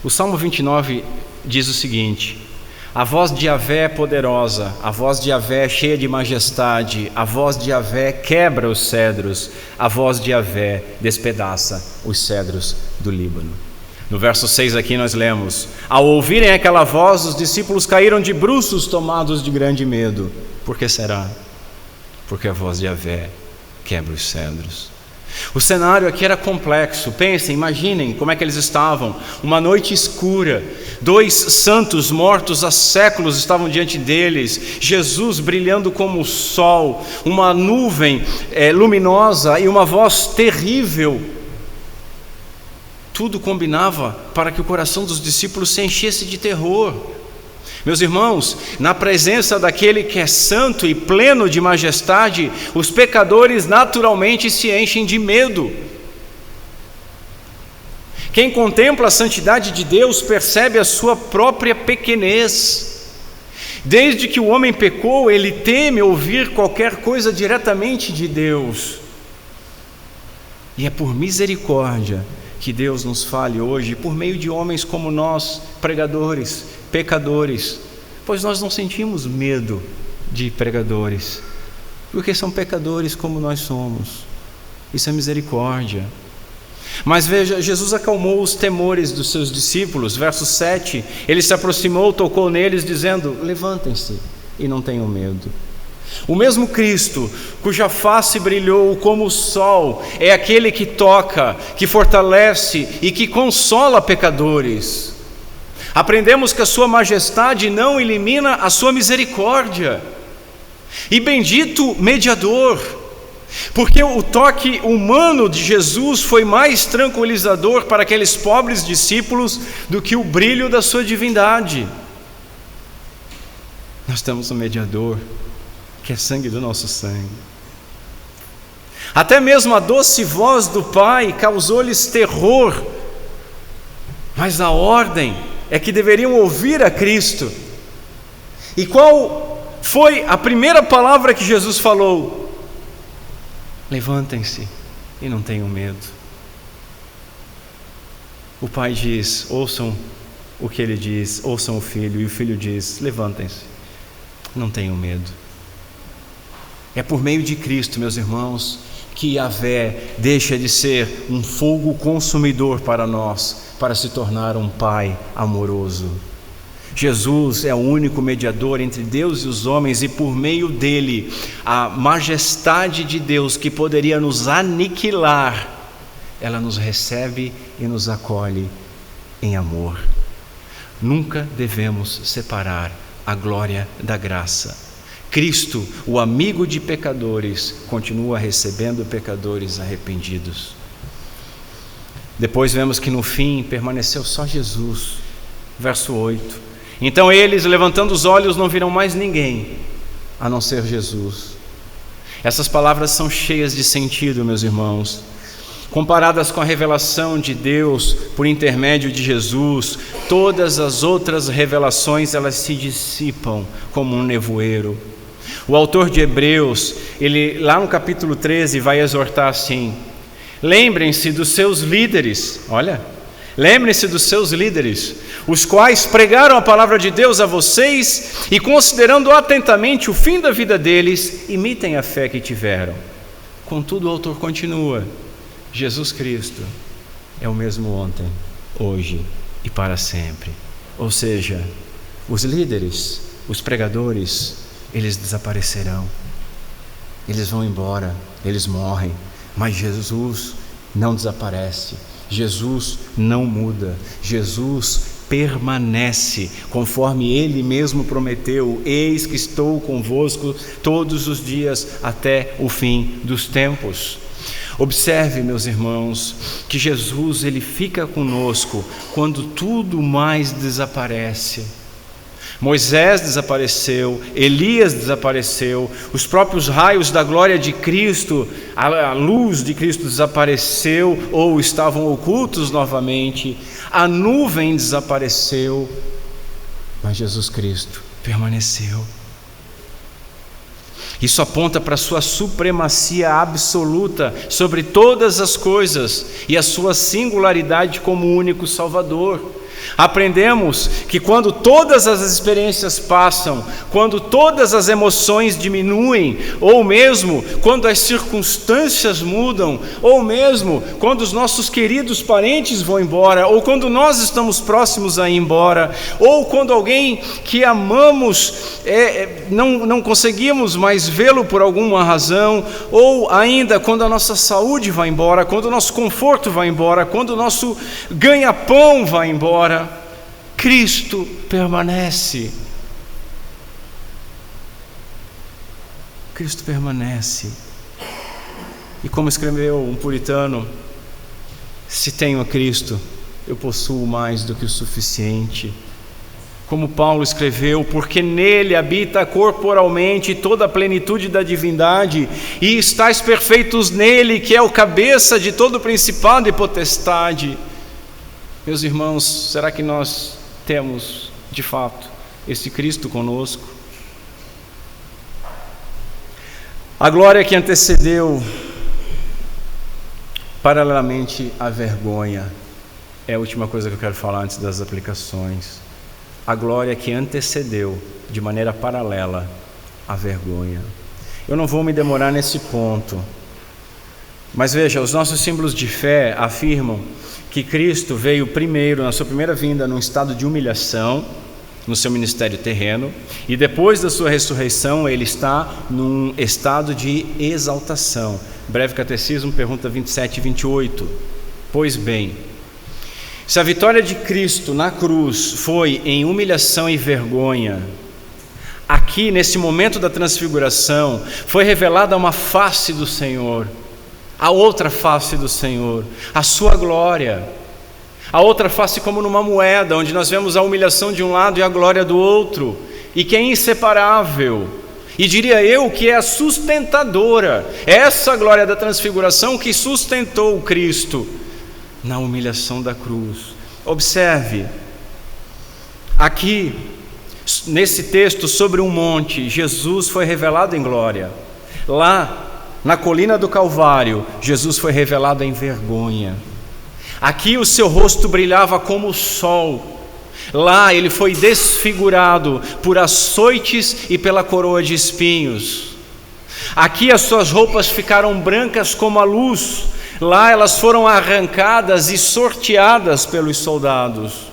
O Salmo 29 diz o seguinte: a voz de Yahvé é poderosa, a voz de Yahvé é cheia de majestade, a voz de Yahvé quebra os cedros, a voz de Yahvé despedaça os cedros do Líbano. No verso 6 aqui nós lemos: ao ouvirem aquela voz, os discípulos caíram de bruços, tomados de grande medo. Por que será? Porque a voz de Yahvé quebra os cedros. O cenário aqui era complexo. Pensem, imaginem como é que eles estavam. Uma noite escura, 2 santos mortos há séculos estavam diante deles, Jesus brilhando como o sol, uma nuvem luminosa e uma voz terrível. Tudo combinava para que o coração dos discípulos se enchesse de terror. Meus irmãos, na presença daquele que é santo e pleno de majestade, os pecadores naturalmente se enchem de medo. Quem contempla a santidade de Deus percebe a sua própria pequenez. Desde que o homem pecou, ele teme ouvir qualquer coisa diretamente de Deus. E é por misericórdia que Deus nos fale hoje, por meio de homens como nós, pregadores, pecadores, pois nós não sentimos medo de pregadores, porque são pecadores como nós somos. Isso é misericórdia. Mas veja, Jesus acalmou os temores dos seus discípulos. Verso 7, ele se aproximou, tocou neles, dizendo: levantem-se e não tenham medo. O mesmo Cristo, cuja face brilhou como o sol, é aquele que toca, que fortalece e que consola pecadores. Aprendemos que a sua majestade não elimina a sua misericórdia. E bendito mediador, porque o toque humano de Jesus foi mais tranquilizador para aqueles pobres discípulos do que o brilho da sua divindade. Nós temos um mediador, que é sangue do nosso sangue. Até mesmo a doce voz do Pai causou-lhes terror, mas a ordem é que deveriam ouvir a Cristo. E qual foi a primeira palavra que Jesus falou? Levantem-se e não tenham medo. O Pai diz: ouçam o que Ele diz, ouçam o Filho, e o Filho diz: levantem-se, não tenham medo. É por meio de Cristo, meus irmãos, que Yahvé deixa de ser um fogo consumidor para nós, para se tornar um Pai amoroso. Jesus é o único mediador entre Deus e os homens, e por meio dele, a majestade de Deus que poderia nos aniquilar, ela nos recebe e nos acolhe em amor. Nunca devemos separar a glória da graça. Cristo, o amigo de pecadores, continua recebendo pecadores arrependidos. Depois vemos que no fim permaneceu só Jesus. Verso 8. Então eles, levantando os olhos, não viram mais ninguém, a não ser Jesus. Essas palavras são cheias de sentido, meus irmãos. Comparadas com a revelação de Deus por intermédio de Jesus, todas as outras revelações, elas se dissipam como um nevoeiro. O autor de Hebreus, ele lá no capítulo 13 vai exortar assim: lembrem-se dos seus líderes, lembrem-se dos seus líderes, os quais pregaram a palavra de Deus a vocês e, considerando atentamente o fim da vida deles, imitem a fé que tiveram. Contudo, o autor continua: Jesus Cristo é o mesmo ontem, hoje e para sempre. Ou seja, os líderes, os pregadores, eles desaparecerão, eles vão embora, eles morrem, mas Jesus não desaparece, Jesus não muda, Jesus permanece, conforme Ele mesmo prometeu: eis que estou convosco todos os dias até o fim dos tempos. Observe, meus irmãos, que Jesus, Ele fica conosco quando tudo mais desaparece. Moisés desapareceu, Elias desapareceu, os próprios raios da glória de Cristo, a luz de Cristo desapareceu ou estavam ocultos novamente, a nuvem desapareceu, mas Jesus Cristo permaneceu. Isso aponta para a sua supremacia absoluta sobre todas as coisas e a sua singularidade como único Salvador. Aprendemos que quando todas as experiências passam, quando todas as emoções diminuem, ou mesmo quando as circunstâncias mudam, ou mesmo quando os nossos queridos parentes vão embora, ou quando nós estamos próximos a ir embora, ou quando alguém que amamos não conseguimos mais vê-lo por alguma razão, ou ainda quando a nossa saúde vai embora, quando o nosso conforto vai embora, quando o nosso ganha-pão vai embora, Cristo permanece. Cristo permanece. E como escreveu um puritano: se tenho a Cristo, eu possuo mais do que o suficiente. Como Paulo escreveu: porque nele habita corporalmente toda a plenitude da divindade, e estáis perfeitos nele, que é o cabeça de todo principado e potestade. Meus irmãos, será que nós temos, de fato, esse Cristo conosco? A glória que antecedeu, paralelamente à vergonha, é a última coisa que eu quero falar antes das aplicações. A glória que antecedeu, de maneira paralela, à vergonha. Eu não vou me demorar nesse ponto, mas veja, os nossos símbolos de fé afirmam que Cristo veio primeiro, na sua primeira vinda, num estado de humilhação, no seu ministério terreno, e depois da sua ressurreição, ele está num estado de exaltação. Breve Catecismo, pergunta 27 e 28. Pois bem, se a vitória de Cristo na cruz foi em humilhação e vergonha, aqui, nesse momento da transfiguração, foi revelada uma face do Senhor, a outra face do Senhor, a sua glória. A outra face como numa moeda, onde nós vemos a humilhação de um lado e a glória do outro, e que é inseparável, e diria eu que é a sustentadora, essa glória da transfiguração que sustentou o Cristo na humilhação da cruz. Observe, aqui, nesse texto sobre um monte, Jesus foi revelado em glória. Lá, na colina do Calvário, Jesus foi revelado em vergonha. Aqui o seu rosto brilhava como o sol. Lá ele foi desfigurado por açoites e pela coroa de espinhos. Aqui as suas roupas ficaram brancas como a luz, lá elas foram arrancadas e sorteadas pelos soldados.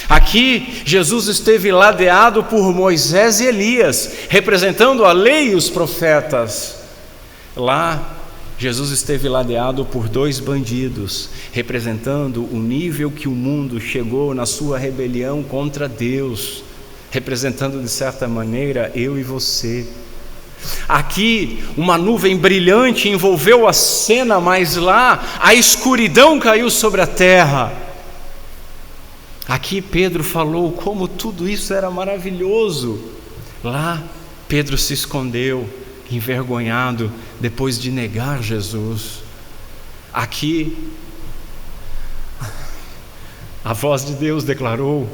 Aqui Jesus esteve ladeado por Moisés e Elias, representando a lei e os profetas. Lá Jesus esteve ladeado por 2 bandidos, representando o nível que o mundo chegou na sua rebelião contra Deus, representando de certa maneira eu e você. Aqui uma nuvem brilhante envolveu a cena, mas lá a escuridão caiu sobre a terra. Aqui Pedro falou como tudo isso era maravilhoso. Lá Pedro se escondeu, envergonhado, depois de negar Jesus. Aqui a voz de Deus declarou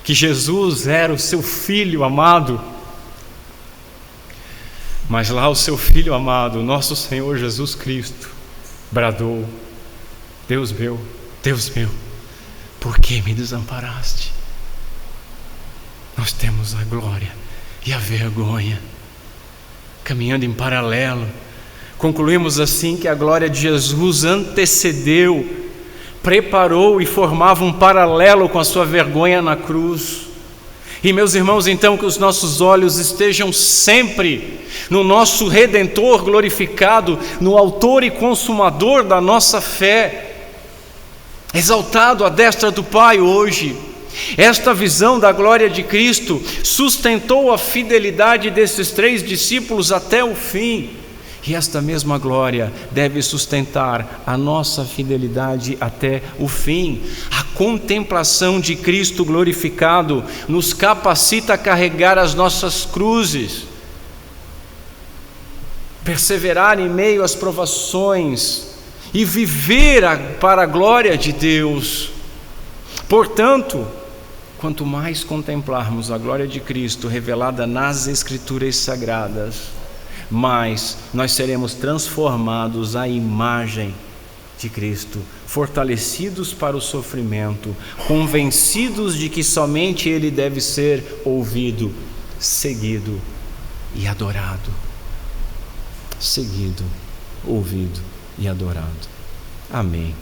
que Jesus era o seu Filho amado. Mas lá o seu Filho amado, nosso Senhor Jesus Cristo, bradou: Deus meu, por que me desamparaste? Nós temos a glória e a vergonha caminhando em paralelo. Concluímos assim que a glória de Jesus antecedeu, preparou e formava um paralelo com a sua vergonha na cruz. E meus irmãos, então, que os nossos olhos estejam sempre no nosso Redentor glorificado, no autor e consumador da nossa fé, exaltado à destra do Pai hoje. Esta visão da glória de Cristo sustentou a fidelidade desses 3 discípulos até o fim. E esta mesma glória deve sustentar a nossa fidelidade até o fim. A contemplação de Cristo glorificado nos capacita a carregar as nossas cruzes, perseverar em meio às provações e viver para a glória de Deus. Portanto, quanto mais contemplarmos a glória de Cristo revelada nas Escrituras Sagradas, mais nós seremos transformados à imagem de Cristo, fortalecidos para o sofrimento, convencidos de que somente Ele deve ser ouvido, seguido e adorado. Seguido, ouvido e adorado. Amém.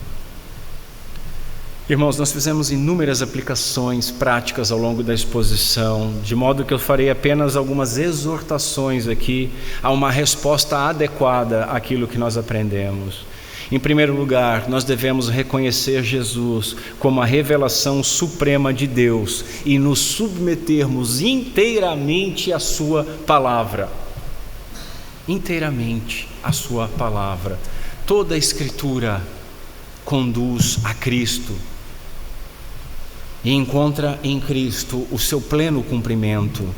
Irmãos, nós fizemos inúmeras aplicações práticas ao longo da exposição, de modo que eu farei apenas algumas exortações aqui a uma resposta adequada àquilo que nós aprendemos. Em primeiro lugar, nós devemos reconhecer Jesus como a revelação suprema de Deus e nos submetermos inteiramente à sua palavra. Inteiramente à sua palavra. Toda a Escritura conduz a Cristo e encontra em Cristo o seu pleno cumprimento.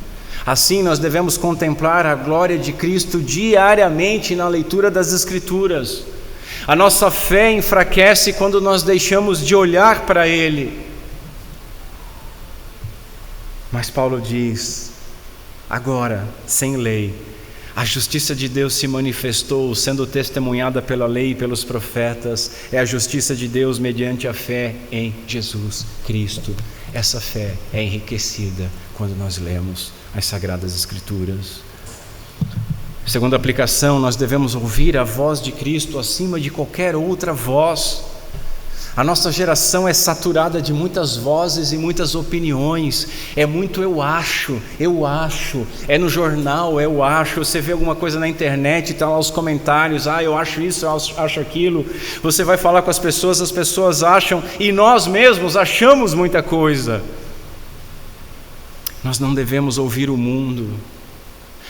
Assim, nós devemos contemplar a glória de Cristo diariamente na leitura das Escrituras. A nossa fé enfraquece quando nós deixamos de olhar para Ele. Mas Paulo diz: agora, sem lei, a justiça de Deus se manifestou, sendo testemunhada pela lei e pelos profetas. É a justiça de Deus mediante a fé em Jesus Cristo. Essa fé é enriquecida quando nós lemos as Sagradas Escrituras. Segunda aplicação, nós devemos ouvir a voz de Cristo acima de qualquer outra voz. A nossa geração é saturada de muitas vozes e muitas opiniões. É muito eu acho, é no jornal, eu acho. Você vê alguma coisa na internet, está lá os comentários, eu acho isso, eu acho aquilo. Você vai falar com as pessoas acham, e nós mesmos achamos muita coisa. Nós não devemos ouvir o mundo.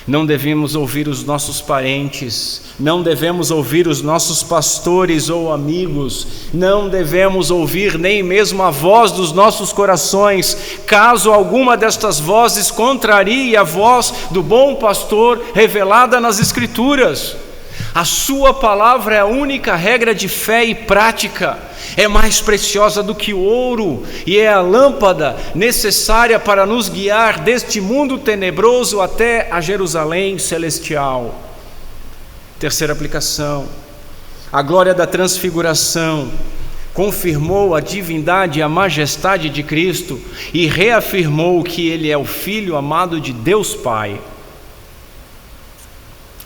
Não devemos ouvir os nossos parentes, não devemos ouvir os nossos pastores ou amigos, não devemos ouvir nem mesmo a voz dos nossos corações, caso alguma destas vozes contrarie a voz do bom pastor revelada nas Escrituras. A sua palavra é a única regra de fé e prática, é mais preciosa do que o ouro e é a lâmpada necessária para nos guiar deste mundo tenebroso até a Jerusalém celestial. Terceira aplicação: a glória da transfiguração confirmou a divindade e a majestade de Cristo e reafirmou que Ele é o Filho amado de Deus Pai.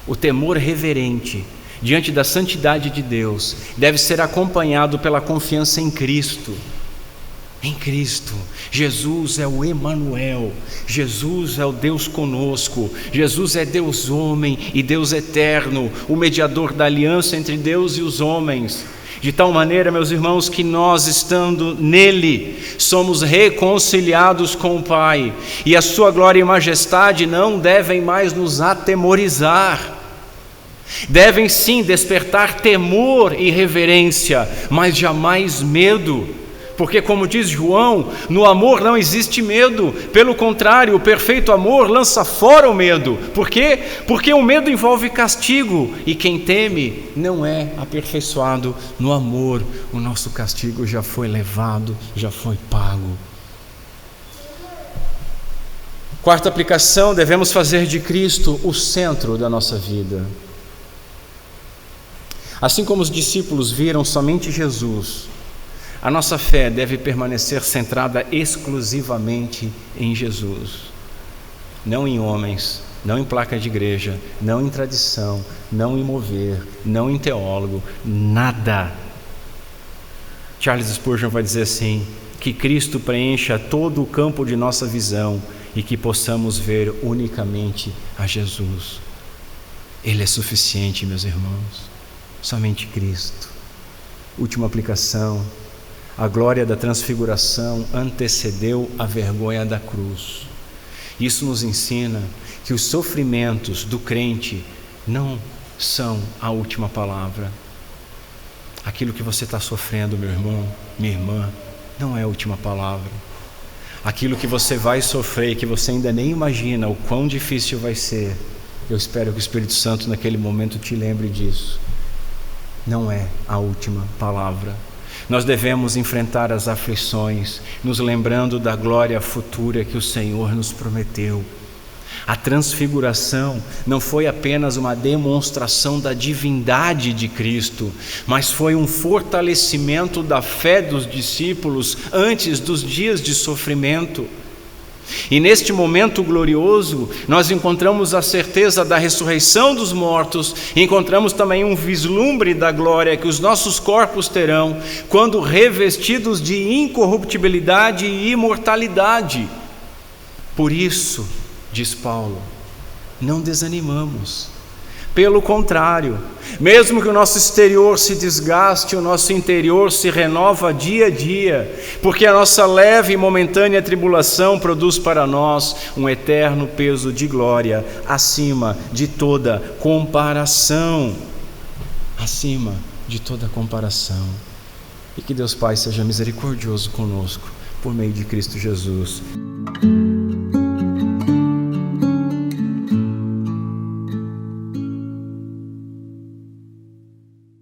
O temor reverente diante da santidade de Deus deve ser acompanhado pela confiança em Cristo. Em Cristo, Jesus é o Emanuel, Jesus é o Deus conosco, Jesus é Deus homem e Deus eterno, o mediador da aliança entre Deus e os homens. De tal maneira, meus irmãos, que nós, estando nele, somos reconciliados com o Pai, e a sua glória e majestade não devem mais nos atemorizar. Devem sim despertar temor e reverência, mas jamais medo. Porque, como diz João, no amor não existe medo. Pelo contrário, o perfeito amor lança fora o medo. Por quê? Porque o medo envolve castigo, e quem teme não é aperfeiçoado no amor. O nosso castigo já foi levado, já foi pago. Quarta aplicação: devemos fazer de Cristo o centro da nossa vida. Assim como os discípulos viram somente Jesus, a nossa fé deve permanecer centrada exclusivamente em Jesus, não em homens, não em placa de igreja, não em tradição, não em mover, não em teólogo, nada. Charles Spurgeon vai dizer assim: que Cristo preencha todo o campo de nossa visão e que possamos ver unicamente a Jesus. Ele é suficiente, meus irmãos, somente Cristo. Última aplicação: a glória da transfiguração antecedeu a vergonha da cruz. Isso nos ensina que os sofrimentos do crente não são a última palavra. Aquilo que você está sofrendo, meu irmão, minha irmã, não é a última palavra. Aquilo que você vai sofrer, que você ainda nem imagina o quão difícil vai ser, eu espero que o Espírito Santo naquele momento te lembre disso. Não é a última palavra. Nós devemos enfrentar as aflições, nos lembrando da glória futura que o Senhor nos prometeu. A transfiguração não foi apenas uma demonstração da divindade de Cristo, mas foi um fortalecimento da fé dos discípulos antes dos dias de sofrimento. E neste momento glorioso, nós encontramos a certeza da ressurreição dos mortos, e encontramos também um vislumbre da glória que os nossos corpos terão quando revestidos de incorruptibilidade e imortalidade. Por isso, diz Paulo, não desanimamos. Pelo contrário, mesmo que o nosso exterior se desgaste, o nosso interior se renova dia a dia, porque a nossa leve e momentânea tribulação produz para nós um eterno peso de glória, acima de toda comparação. Acima de toda comparação. E que Deus Pai seja misericordioso conosco, por meio de Cristo Jesus.